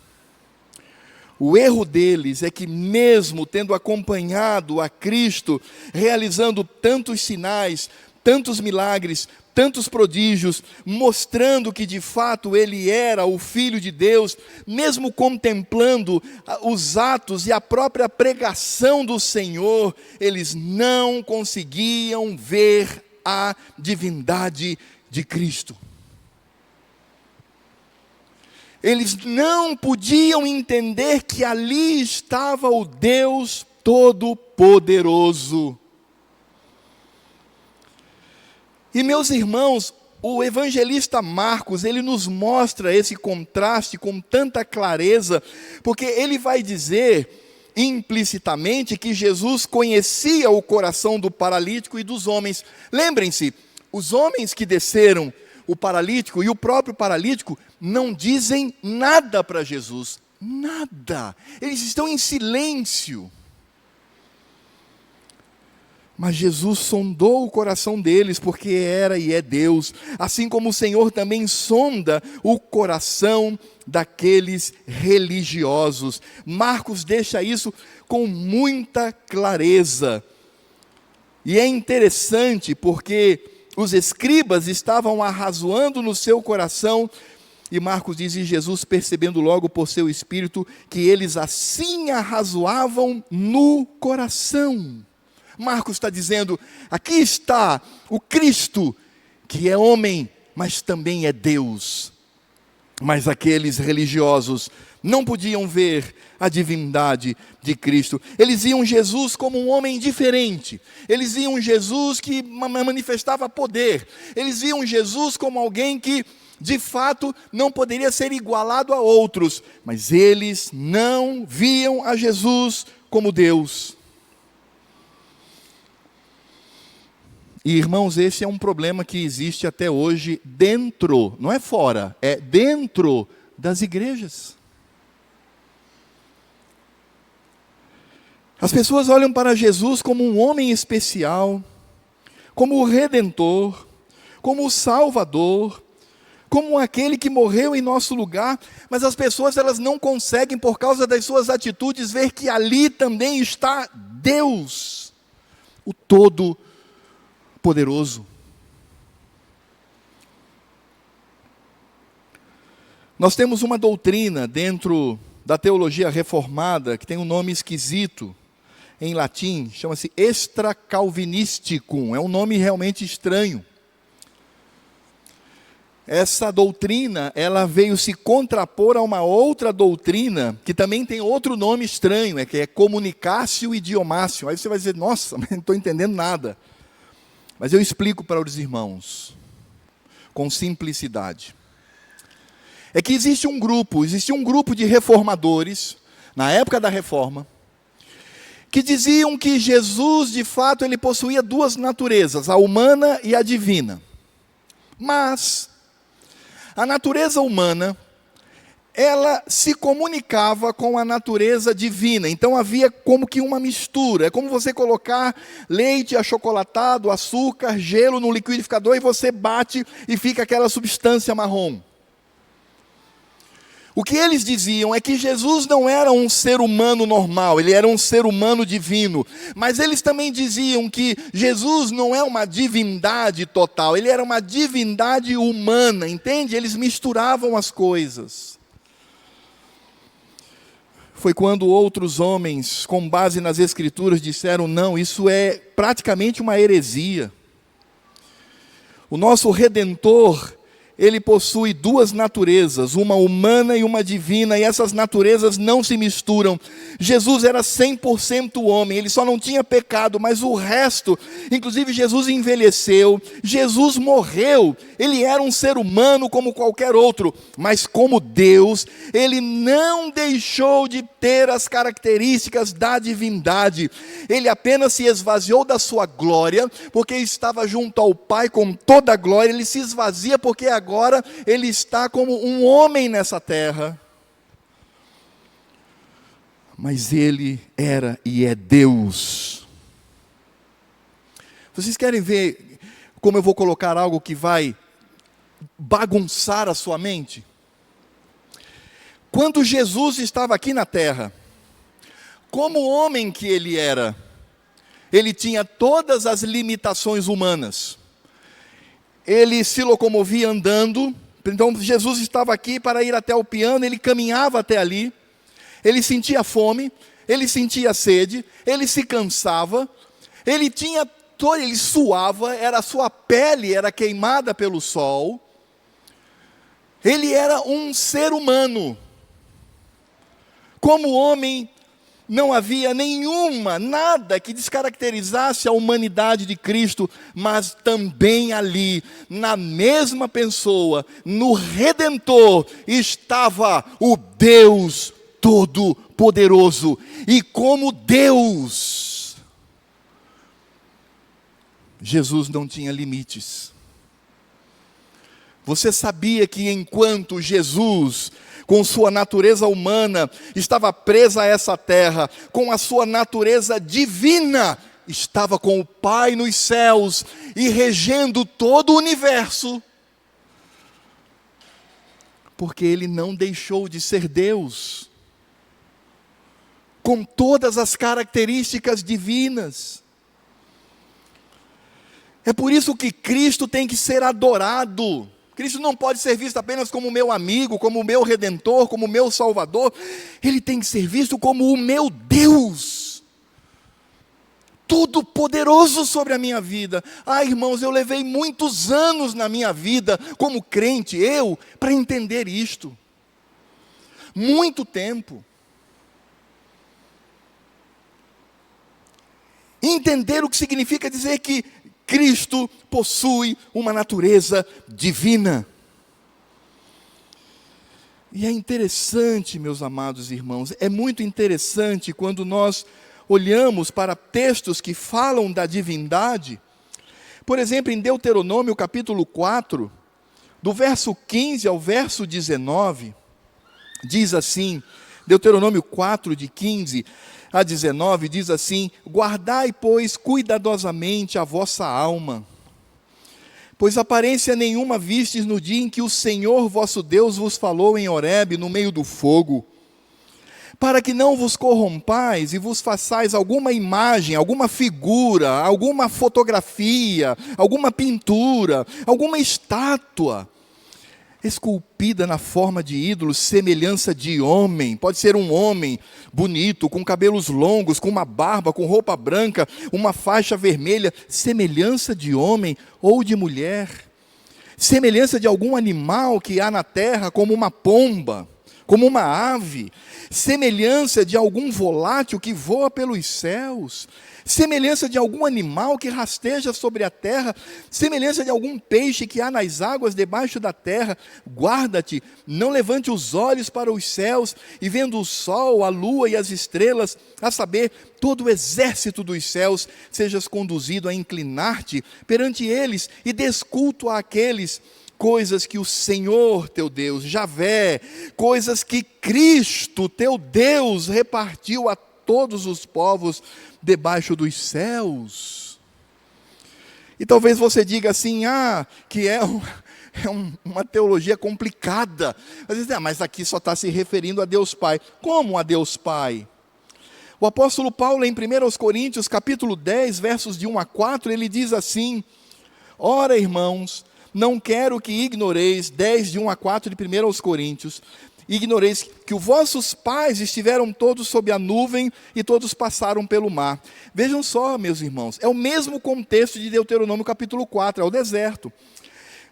o erro deles é que mesmo tendo acompanhado a Cristo, realizando tantos sinais, tantos milagres, tantos prodígios, mostrando que de fato ele era o Filho de Deus, mesmo contemplando os atos e a própria pregação do Senhor, eles não conseguiam ver a divindade de Cristo. Eles não podiam entender que ali estava o Deus Todo-Poderoso. E meus irmãos, o evangelista Marcos, ele nos mostra esse contraste com tanta clareza, porque ele vai dizer implicitamente que Jesus conhecia o coração do paralítico e dos homens. Lembrem-se, os homens que desceram o paralítico e o próprio paralítico não dizem nada para Jesus, nada. Eles estão em silêncio. Mas Jesus sondou o coração deles, porque era e é Deus, assim como o Senhor também sonda o coração daqueles religiosos. Marcos deixa isso com muita clareza. E é interessante porque os escribas estavam arrazoando no seu coração, e Marcos diz, e Jesus, percebendo logo por seu espírito, que eles assim arrazoavam no coração. Marcos está dizendo, aqui está o Cristo, que é homem, mas também é Deus. Mas aqueles religiosos não podiam ver a divindade de Cristo. Eles viam Jesus como um homem diferente. Eles viam Jesus que manifestava poder. Eles viam Jesus como alguém que, de fato, não poderia ser igualado a outros. Mas eles não viam a Jesus como Deus. E, irmãos, esse é um problema que existe até hoje dentro, não é fora, é dentro das igrejas. As pessoas olham para Jesus como um homem especial, como o Redentor, como o Salvador, como aquele que morreu em nosso lugar, mas as pessoas elas não conseguem, por causa das suas atitudes, ver que ali também está Deus, o Todo-Poderoso. Nós temos uma doutrina dentro da teologia reformada que tem um nome esquisito em latim, chama-se extra-calvinisticum, é um nome realmente estranho. Essa doutrina, ela veio se contrapor a uma outra doutrina, que também tem outro nome estranho, que é comunicatio idiomatio. Aí você vai dizer, nossa, mas não estou entendendo nada. Mas eu explico para os irmãos, com simplicidade. É que existia um grupo de reformadores, na época da reforma, que diziam que Jesus, de fato, ele possuía duas naturezas, a humana e a divina. Mas a natureza humana, ela se comunicava com a natureza divina. Então havia como que uma mistura. É como você colocar leite achocolatado, açúcar, gelo no liquidificador e você bate e fica aquela substância marrom. O que eles diziam é que Jesus não era um ser humano normal, ele era um ser humano divino. Mas eles também diziam que Jesus não é uma divindade total, ele era uma divindade humana, entende? Eles misturavam as coisas. Foi quando outros homens, com base nas Escrituras, disseram: não, isso é praticamente uma heresia. O nosso Redentor, ele possui duas naturezas, uma humana e uma divina, e essas naturezas não se misturam. Jesus era 100% homem, ele só não tinha pecado, mas o resto, inclusive Jesus envelheceu, Jesus morreu, ele era um ser humano como qualquer outro, mas como Deus, ele não deixou de ter as características da divindade, ele apenas se esvaziou da sua glória, porque estava junto ao Pai com toda a glória, ele se esvazia porque agora ele está como um homem nessa terra. Mas ele era e é Deus. Vocês querem ver como eu vou colocar algo que vai bagunçar a sua mente? Quando Jesus estava aqui na terra, como homem que ele era, ele tinha todas as limitações humanas. Ele se locomovia andando, então Jesus estava aqui para ir até o piano, ele caminhava até ali, ele sentia fome, ele sentia sede, ele se cansava, ele suava, a sua pele era queimada pelo sol, ele era um ser humano. Como homem, não havia nada que descaracterizasse a humanidade de Cristo, mas também ali, na mesma pessoa, no Redentor, estava o Deus Todo-Poderoso. E como Deus, Jesus não tinha limites. Você sabia que enquanto Jesus, com sua natureza humana, estava presa a essa terra, com a sua natureza divina, estava com o Pai nos céus e regendo todo o universo, porque ele não deixou de ser Deus, com todas as características divinas. É por isso que Cristo tem que ser adorado. Cristo não pode ser visto apenas como meu amigo, como o meu Redentor, como o meu Salvador. Ele tem que ser visto como o meu Deus, todo-poderoso sobre a minha vida. Irmãos, eu levei muitos anos na minha vida, como crente, para entender isto. Muito tempo. Entender o que significa dizer que Cristo possui uma natureza divina. E é interessante, meus amados irmãos, é muito interessante quando nós olhamos para textos que falam da divindade. Por exemplo, em Deuteronômio capítulo 4, do verso 15 ao verso 19, diz assim, Deuteronômio 4, de 15 a 19, diz assim: guardai, pois, cuidadosamente a vossa alma, pois aparência nenhuma vistes no dia em que o Senhor vosso Deus vos falou em Horebe, no meio do fogo, para que não vos corrompais e vos façais alguma imagem, alguma figura, alguma fotografia, alguma pintura, alguma estátua, esculpida na forma de ídolo, semelhança de homem. Pode ser um homem bonito, com cabelos longos, com uma barba, com roupa branca, uma faixa vermelha, semelhança de homem ou de mulher, semelhança de algum animal que há na terra, como uma pomba, como uma ave, semelhança de algum volátil que voa pelos céus, semelhança de algum animal que rasteja sobre a terra, semelhança de algum peixe que há nas águas debaixo da terra. Guarda-te, não levante os olhos para os céus, e vendo o sol, a lua e as estrelas, a saber, todo o exército dos céus, sejas conduzido a inclinar-te perante eles, e des culto àqueles, coisas que o Senhor teu Deus, Javé, coisas que Cristo teu Deus repartiu a todos os povos debaixo dos céus. E talvez você diga assim, que É uma teologia complicada. Às vezes, mas aqui só está se referindo a Deus Pai. Como a Deus Pai? O apóstolo Paulo, em 1 Coríntios, capítulo 10, versos de 1 a 4, ele diz assim: ora, irmãos, não quero que ignoreis, 10 de 1 a 4 de 1 Coríntios, ignoreis que os vossos pais estiveram todos sob a nuvem e todos passaram pelo mar. Vejam só, meus irmãos, é o mesmo contexto de Deuteronômio capítulo 4, é o deserto.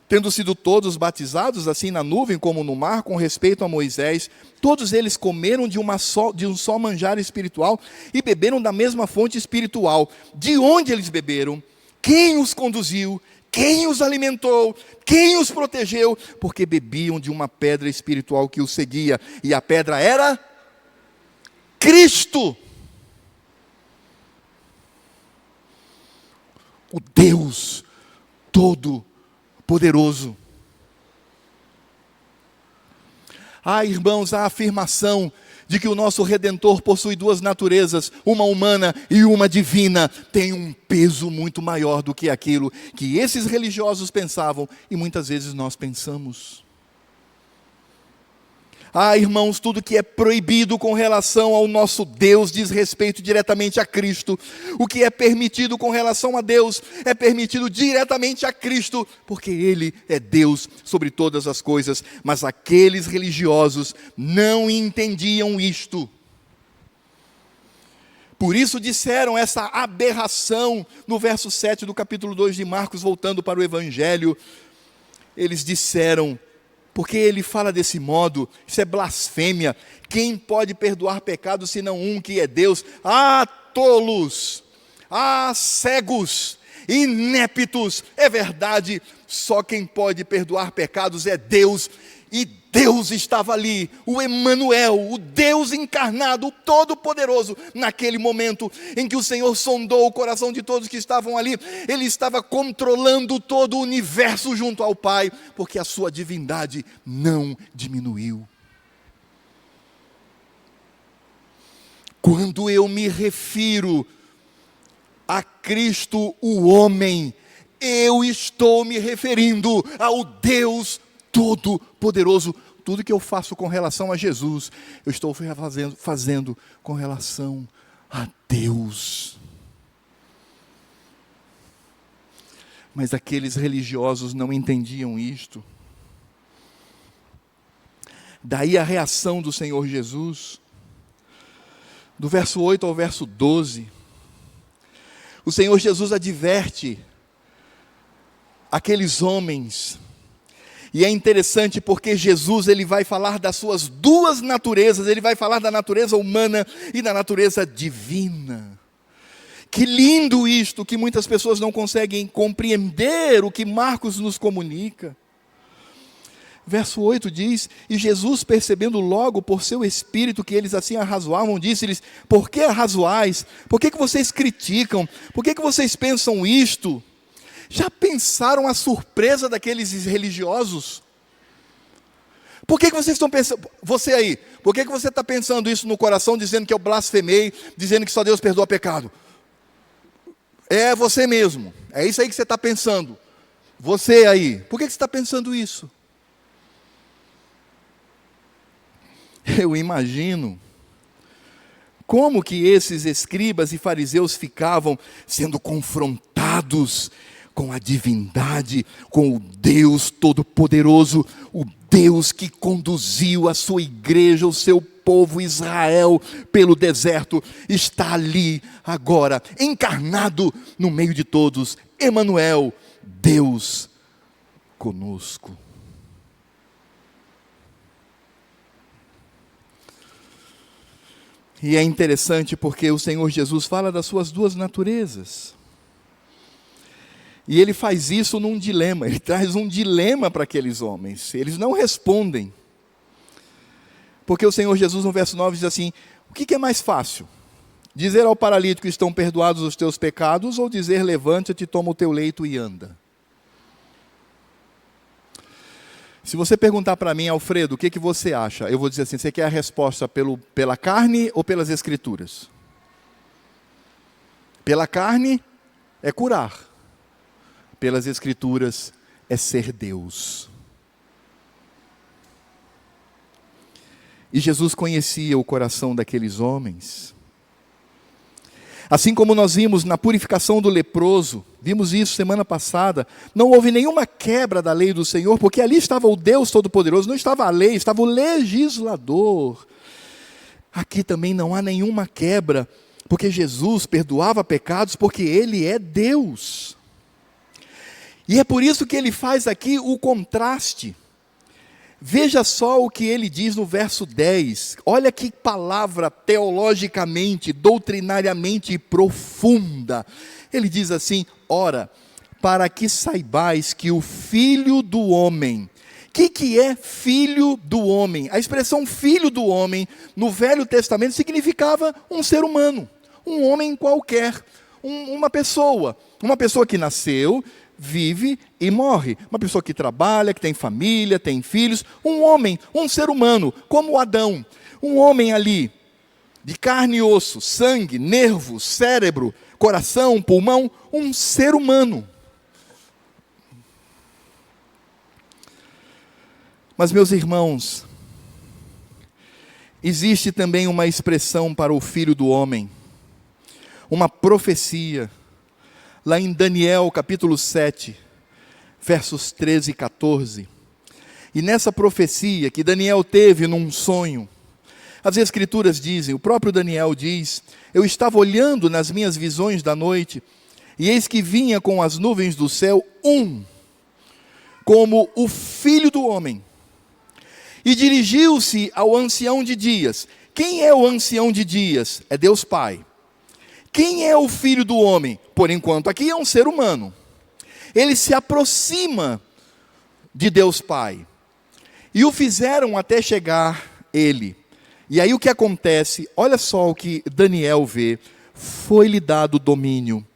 Tendo sido todos batizados, assim na nuvem como no mar, com respeito a Moisés, todos eles comeram de um só manjar espiritual e beberam da mesma fonte espiritual. De onde eles beberam? Quem os conduziu? Quem os alimentou? Quem os protegeu? Porque bebiam de uma pedra espiritual que os seguia, e a pedra era Cristo, o Deus Todo-Poderoso. Irmãos, a afirmação de que o nosso Redentor possui duas naturezas, uma humana e uma divina, tem um peso muito maior do que aquilo que esses religiosos pensavam e muitas vezes nós pensamos. Irmãos, tudo que é proibido com relação ao nosso Deus diz respeito diretamente a Cristo. O que é permitido com relação a Deus é permitido diretamente a Cristo, porque Ele é Deus sobre todas as coisas. Mas aqueles religiosos não entendiam isto. Por isso disseram essa aberração no verso 7 do capítulo 2 de Marcos, voltando para o Evangelho. Eles disseram: porque ele fala desse modo, isso é blasfêmia. Quem pode perdoar pecados senão um que é Deus? Tolos! Cegos! Ineptos! É verdade, só quem pode perdoar pecados é Deus. E Deus estava ali, o Emanuel, o Deus encarnado, o Todo-Poderoso, naquele momento em que o Senhor sondou o coração de todos que estavam ali. Ele estava controlando todo o universo junto ao Pai, porque a sua divindade não diminuiu. Quando eu me refiro a Cristo, o homem, eu estou me referindo ao Deus Todo-Poderoso. Tudo que eu faço com relação a Jesus, eu estou fazendo com relação a Deus. Mas aqueles religiosos não entendiam isto. Daí a reação do Senhor Jesus. Do verso 8 ao verso 12, o Senhor Jesus adverte aqueles homens. E é interessante porque Jesus, ele vai falar das suas duas naturezas. Ele vai falar da natureza humana e da natureza divina. Que lindo isto, que muitas pessoas não conseguem compreender o que Marcos nos comunica. Verso 8 diz: e Jesus, percebendo logo por seu espírito que eles assim arrazoavam, disse-lhes: por que arrazoais? Por que vocês criticam? Por que vocês pensam isto? Já pensaram a surpresa daqueles religiosos? Por que vocês estão pensando, você aí, por que você está pensando isso no coração, dizendo que eu blasfemei, dizendo que só Deus perdoa pecado? É você mesmo, é isso aí que você está pensando. Você aí, por que você está pensando isso? Eu imagino como que esses escribas e fariseus ficavam sendo confrontados com a divindade, com o Deus Todo-Poderoso, o Deus que conduziu a sua igreja, o seu povo Israel pelo deserto, está ali agora, encarnado no meio de todos. Emanuel, Deus conosco. E é interessante porque o Senhor Jesus fala das suas duas naturezas. E ele faz isso num dilema, ele traz um dilema para aqueles homens. Eles não respondem. Porque o Senhor Jesus no verso 9 diz assim: o que é mais fácil? Dizer ao paralítico: estão perdoados os teus pecados, ou dizer: levanta-te, toma o teu leito e anda? Se você perguntar para mim: Alfredo, o que você acha? Eu vou dizer assim: você quer a resposta pela carne ou pelas escrituras? Pela carne é curar. Pelas escrituras é ser Deus. E Jesus conhecia o coração daqueles homens. Assim como nós vimos na purificação do leproso, vimos isso semana passada, não houve nenhuma quebra da lei do Senhor, porque ali estava o Deus Todo-Poderoso, não estava a lei, estava o legislador. Aqui também não há nenhuma quebra, porque Jesus perdoava pecados, porque Ele é Deus. E é por isso que Ele faz aqui o contraste. Veja só o que ele diz no verso 10. Olha que palavra teologicamente, doutrinariamente profunda. Ele diz assim: ora, para que saibais que o Filho do Homem... O que é filho do homem? A expressão filho do homem, no Velho Testamento, significava um ser humano, um homem qualquer, uma pessoa que nasceu, vive e morre, uma pessoa que trabalha, que tem família, tem filhos, um homem, um ser humano, como Adão, um homem ali, de carne e osso, sangue, nervo, cérebro, coração, pulmão, um ser humano. Mas, meus irmãos, existe também uma expressão para o Filho do Homem, uma profecia, lá em Daniel capítulo 7, versos 13 e 14. E nessa profecia que Daniel teve num sonho, as Escrituras dizem, o próprio Daniel diz: eu estava olhando nas minhas visões da noite, e eis que vinha com as nuvens do céu como o Filho do Homem, e dirigiu-se ao ancião de dias. Quem é o ancião de dias? É Deus Pai. Quem é o Filho do Homem? Por enquanto aqui é um ser humano. Ele se aproxima de Deus Pai. E o fizeram até chegar ele. E aí o que acontece? Olha só o que Daniel vê. Foi-lhe dado domínio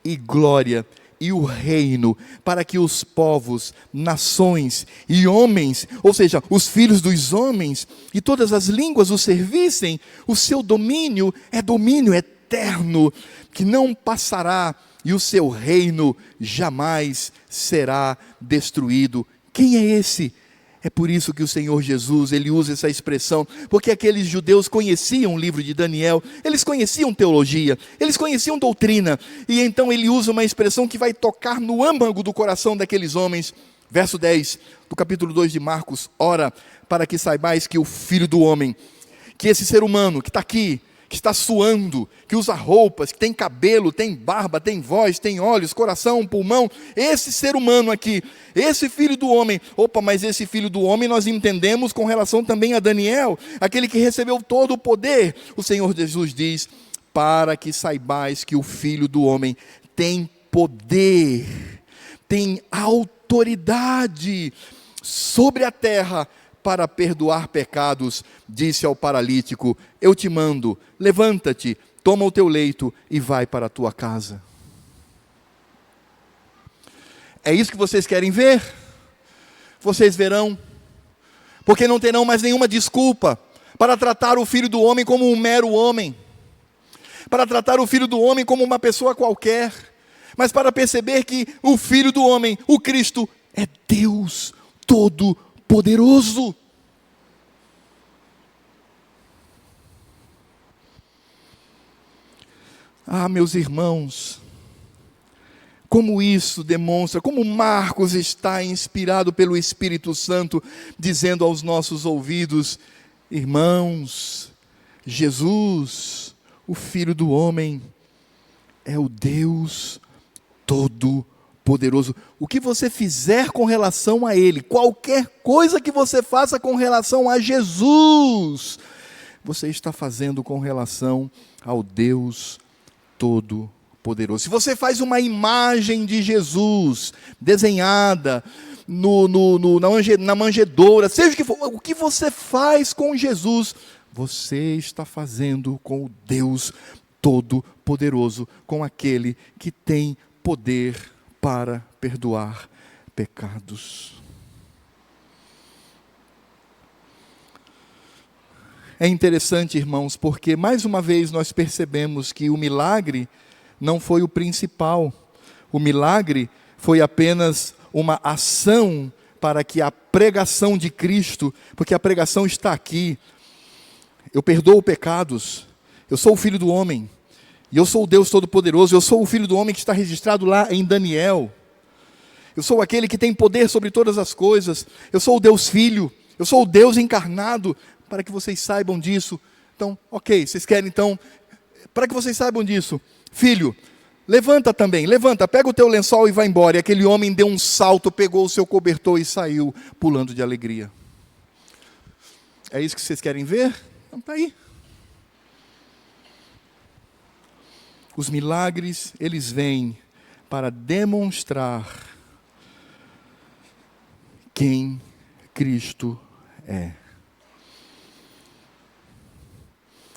e glória e o reino, para que os povos, nações e homens, ou seja, os filhos dos homens, e todas as línguas o servissem. O seu domínio é domínio eterno, que não passará, e o seu reino jamais será destruído. Quem é esse? É por isso que o Senhor Jesus, ele usa essa expressão, porque aqueles judeus conheciam o livro de Daniel, eles conheciam teologia, eles conheciam doutrina, e então ele usa uma expressão que vai tocar no âmago do coração daqueles homens. Verso 10, do capítulo 2 de Marcos: ora, para que saibais que o Filho do Homem, que esse ser humano que está aqui, que está suando, que usa roupas, que tem cabelo, tem barba, tem voz, tem olhos, coração, pulmão, esse ser humano aqui, esse Filho do Homem, mas esse Filho do Homem nós entendemos com relação também a Daniel, aquele que recebeu todo o poder. O Senhor Jesus diz: para que saibais que o Filho do Homem tem poder, tem autoridade sobre a terra, para perdoar pecados. Disse ao paralítico: eu te mando, levanta-te, toma o teu leito e vai para a tua casa. É isso que vocês querem ver? Vocês verão, porque não terão mais nenhuma desculpa para tratar o Filho do Homem como um mero homem, para tratar o Filho do Homem como uma pessoa qualquer, mas para perceber que o Filho do Homem, o Cristo, é Deus Todo-Poderoso. Meus irmãos, como isso demonstra, como Marcos está inspirado pelo Espírito Santo, dizendo aos nossos ouvidos: irmãos, Jesus, o Filho do Homem, é o Deus Todo-Poderoso. O que você fizer com relação a Ele, qualquer coisa que você faça com relação a Jesus, você está fazendo com relação ao Deus Todo-Poderoso. Se você faz uma imagem de Jesus desenhada na manjedoura, seja o que for, o que você faz com Jesus, você está fazendo com o Deus Todo-Poderoso, com aquele que tem poder para perdoar pecados. É interessante, irmãos, porque mais uma vez nós percebemos que o milagre não foi o principal. O milagre foi apenas uma ação para que a pregação de Cristo, porque a pregação está aqui, eu perdoo pecados, eu sou o Filho do Homem, e eu sou o Deus Todo-Poderoso, eu sou o Filho do Homem que está registrado lá em Daniel, eu sou aquele que tem poder sobre todas as coisas, eu sou o Deus Filho, eu sou o Deus encarnado, para que vocês saibam disso. Então, ok, vocês querem então, para que vocês saibam disso, filho, levanta também, levanta, pega o teu lençol e vai embora. E aquele homem deu um salto, pegou o seu cobertor e saiu pulando de alegria. É isso que vocês querem ver? Então está aí. Os milagres, eles vêm para demonstrar quem Cristo é.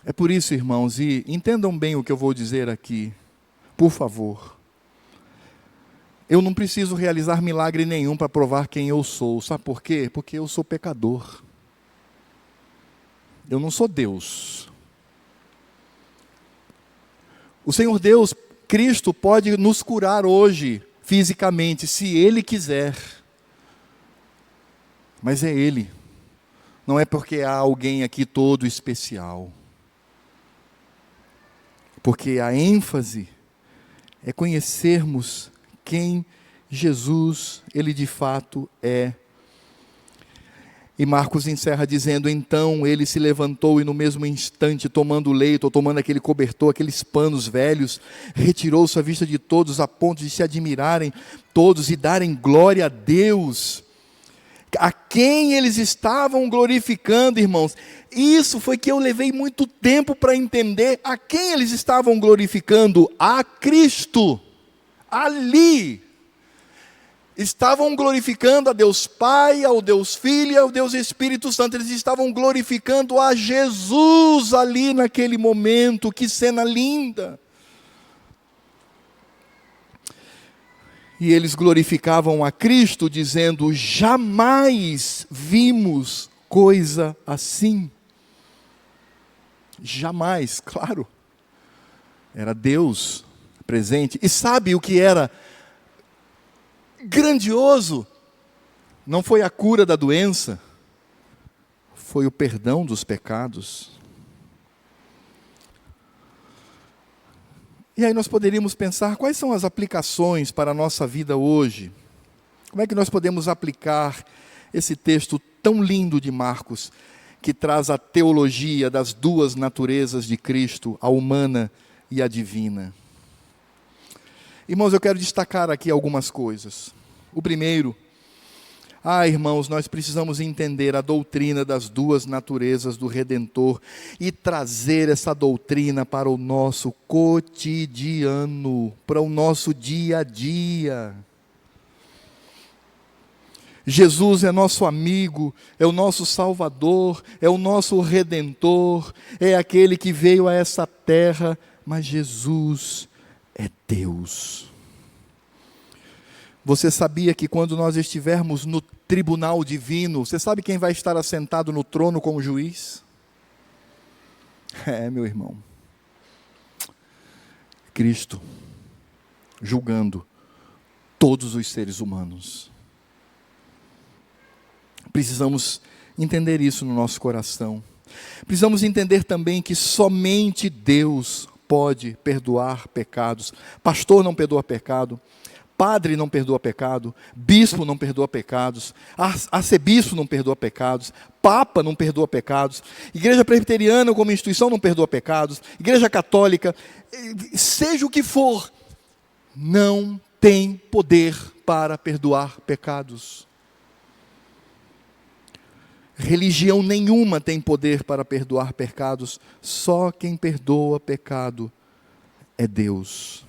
É por isso, irmãos, e entendam bem o que eu vou dizer aqui, por favor. Eu não preciso realizar milagre nenhum para provar quem eu sou. Sabe por quê? Porque eu sou pecador. Eu não sou Deus. O Senhor Deus, Cristo, pode nos curar hoje, fisicamente, se Ele quiser. Mas é Ele. Não é porque há alguém aqui todo especial. Porque a ênfase é conhecermos quem Jesus, Ele de fato é. E Marcos encerra dizendo, então ele se levantou e no mesmo instante, tomando o leito, ou tomando aquele cobertor, aqueles panos velhos, retirou-se à vista de todos, a ponto de se admirarem todos e darem glória a Deus. A quem eles estavam glorificando, irmãos? Isso foi que eu levei muito tempo para entender. A quem eles estavam glorificando? A Cristo. Ali. Estavam glorificando a Deus Pai, ao Deus Filho e ao Deus Espírito Santo. Eles estavam glorificando a Jesus ali naquele momento. Que cena linda! E eles glorificavam a Cristo, dizendo, jamais vimos coisa assim. Jamais, claro. Era Deus presente. E sabe o que era grandioso? Não foi a cura da doença, foi o perdão dos pecados. E aí nós poderíamos pensar, quais são as aplicações para a nossa vida hoje? Como é que nós podemos aplicar esse texto tão lindo de Marcos, que traz a teologia das duas naturezas de Cristo, a humana e a divina? Irmãos, eu quero destacar aqui algumas coisas. O primeiro, irmãos, nós precisamos entender a doutrina das duas naturezas do Redentor e trazer essa doutrina para o nosso cotidiano, para o nosso dia a dia. Jesus é nosso amigo, é o nosso Salvador, é o nosso Redentor, é aquele que veio a essa terra, mas Jesus é Deus. Você sabia que quando nós estivermos no tribunal divino, você sabe quem vai estar assentado no trono como juiz? Meu irmão, Cristo, julgando todos os seres humanos. Precisamos entender isso no nosso coração. Precisamos entender também que somente Deus pode perdoar pecados. Pastor não perdoa pecado. Padre não perdoa pecado, bispo não perdoa pecados, arcebispo não perdoa pecados, papa não perdoa pecados, igreja presbiteriana como instituição não perdoa pecados, igreja católica, seja o que for, não tem poder para perdoar pecados. Religião nenhuma tem poder para perdoar pecados, só quem perdoa pecado é Deus.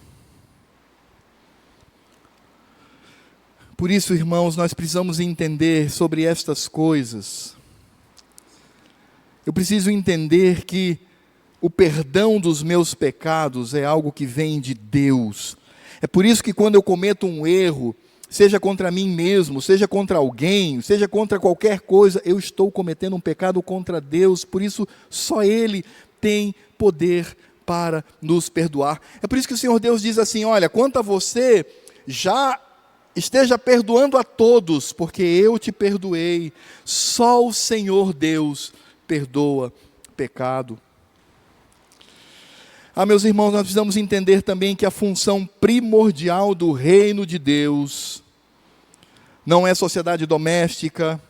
Por isso, irmãos, nós precisamos entender sobre estas coisas. Eu preciso entender que o perdão dos meus pecados é algo que vem de Deus. É por isso que quando eu cometo um erro, seja contra mim mesmo, seja contra alguém, seja contra qualquer coisa, eu estou cometendo um pecado contra Deus. Por isso, só Ele tem poder para nos perdoar. É por isso que o Senhor Deus diz assim, olha, quanto a você, já esteja perdoando a todos, porque eu te perdoei. Só o Senhor Deus perdoa pecado. Meus irmãos, nós precisamos entender também que a função primordial do reino de Deus não é sociedade doméstica,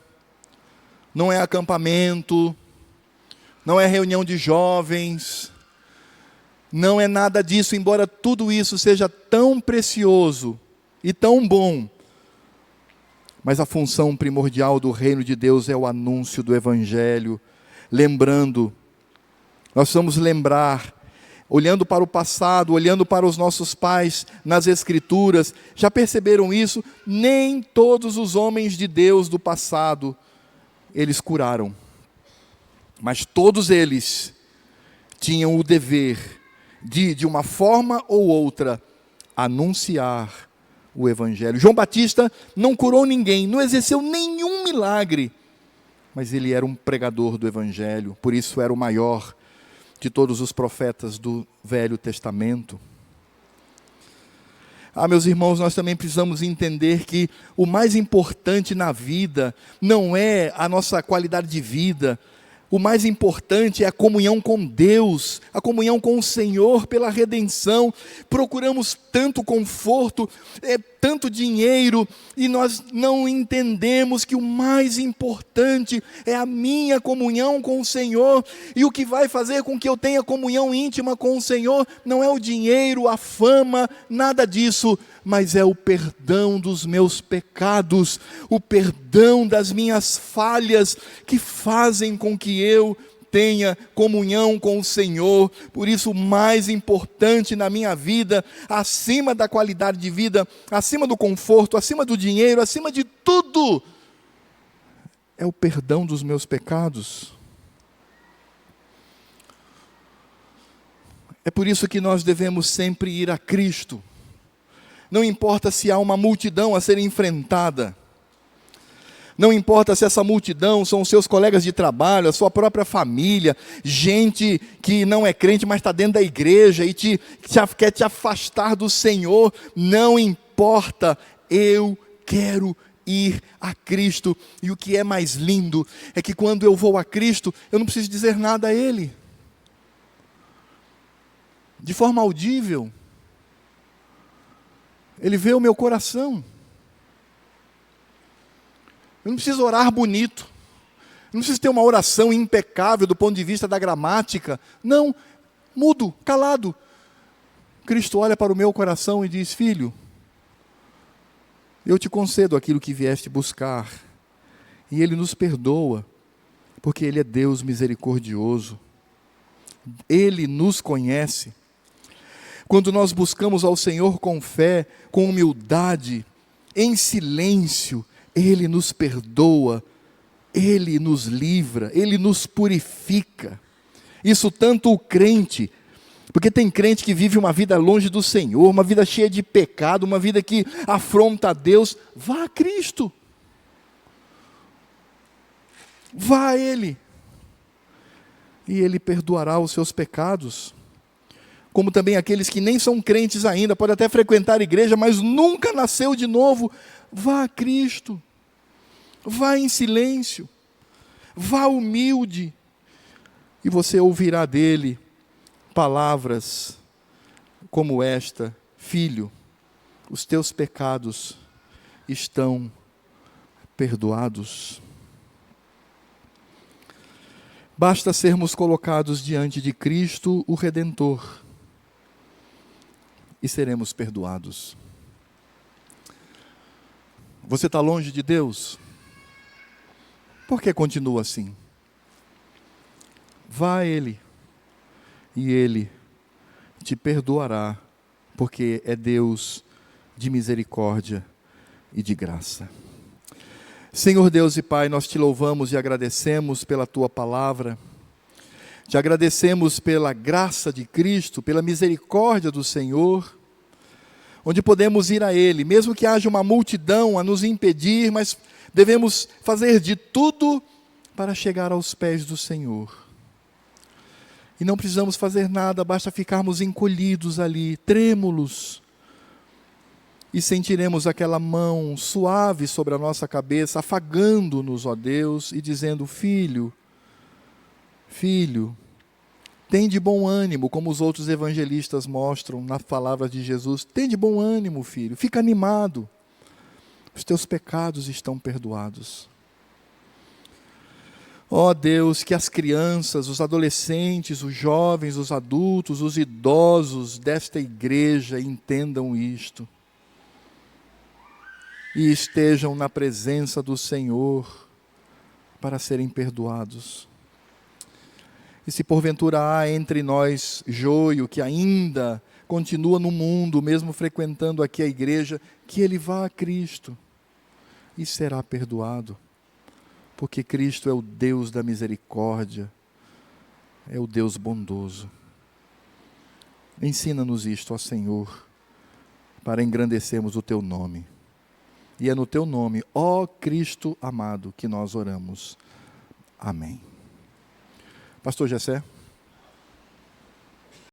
não é acampamento, não é reunião de jovens, não é nada disso, embora tudo isso seja tão precioso e tão bom. Mas a função primordial do reino de Deus é o anúncio do Evangelho. Lembrando, nós precisamos lembrar, olhando para o passado, olhando para os nossos pais nas Escrituras, já perceberam isso? Nem todos os homens de Deus do passado, eles curaram. Mas todos eles tinham o dever de uma forma ou outra, anunciar o Evangelho. João Batista não curou ninguém, não exerceu nenhum milagre, mas ele era um pregador do Evangelho, por isso era o maior de todos os profetas do Velho Testamento. Meus irmãos, nós também precisamos entender que o mais importante na vida não é a nossa qualidade de vida. O mais importante é a comunhão com Deus, a comunhão com o Senhor pela redenção. Procuramos tanto conforto, tanto dinheiro, e nós não entendemos que o mais importante é a minha comunhão com o Senhor. E o que vai fazer com que eu tenha comunhão íntima com o Senhor não é o dinheiro, a fama, nada disso, mas é o perdão dos meus pecados, o perdão das minhas falhas, que fazem com que eu tenha comunhão com o Senhor. Por isso, o mais importante na minha vida, acima da qualidade de vida, acima do conforto, acima do dinheiro, acima de tudo, é o perdão dos meus pecados. É por isso que nós devemos sempre ir a Cristo. Não importa se há uma multidão a ser enfrentada. Não importa se essa multidão são os seus colegas de trabalho, a sua própria família, gente que não é crente, mas está dentro da igreja e quer te afastar do Senhor. Não importa, eu quero ir a Cristo. E o que é mais lindo é que quando eu vou a Cristo, eu não preciso dizer nada a Ele. De forma audível, Ele vê o meu coração. Eu não preciso orar bonito. Eu não preciso ter uma oração impecável do ponto de vista da gramática. Não, mudo, calado. Cristo olha para o meu coração e diz: filho, eu te concedo aquilo que vieste buscar. E Ele nos perdoa, porque Ele é Deus misericordioso. Ele nos conhece. Quando nós buscamos ao Senhor com fé, com humildade, em silêncio, Ele nos perdoa, Ele nos livra, Ele nos purifica. Isso tanto o crente, porque tem crente que vive uma vida longe do Senhor, uma vida cheia de pecado, uma vida que afronta a Deus. Vá a Cristo, vá a Ele, e Ele perdoará os seus pecados. Como também aqueles que nem são crentes ainda, podem até frequentar a igreja, mas nunca nasceu de novo. Vá a Cristo, vá em silêncio, vá humilde, e você ouvirá dele palavras como esta: filho, os teus pecados estão perdoados. Basta sermos colocados diante de Cristo, o Redentor, e seremos perdoados. Você está longe de Deus? Por que continua assim? Vá a Ele, e Ele te perdoará, porque é Deus de misericórdia e de graça. Senhor Deus e Pai, nós te louvamos e agradecemos pela Tua palavra. Te agradecemos pela graça de Cristo, pela misericórdia do Senhor, onde podemos ir a Ele, mesmo que haja uma multidão a nos impedir, mas devemos fazer de tudo para chegar aos pés do Senhor. E não precisamos fazer nada, basta ficarmos encolhidos ali, trêmulos, e sentiremos aquela mão suave sobre a nossa cabeça, afagando-nos, ó Deus, e dizendo: filho, Filho, tem de bom ânimo, como os outros evangelistas mostram na palavra de Jesus. Tem de bom ânimo, filho, fica animado. Os teus pecados estão perdoados. Ó Deus, que as crianças, os adolescentes, os jovens, os adultos, os idosos desta igreja entendam isto e estejam na presença do Senhor para serem perdoados. E se porventura há entre nós joio que ainda continua no mundo, mesmo frequentando aqui a igreja, que ele vá a Cristo e será perdoado. Porque Cristo é o Deus da misericórdia, é o Deus bondoso. Ensina-nos isto, ó Senhor, para engrandecermos o Teu nome. E é no Teu nome, ó Cristo amado, que nós oramos. Amém. Pastor Jessé.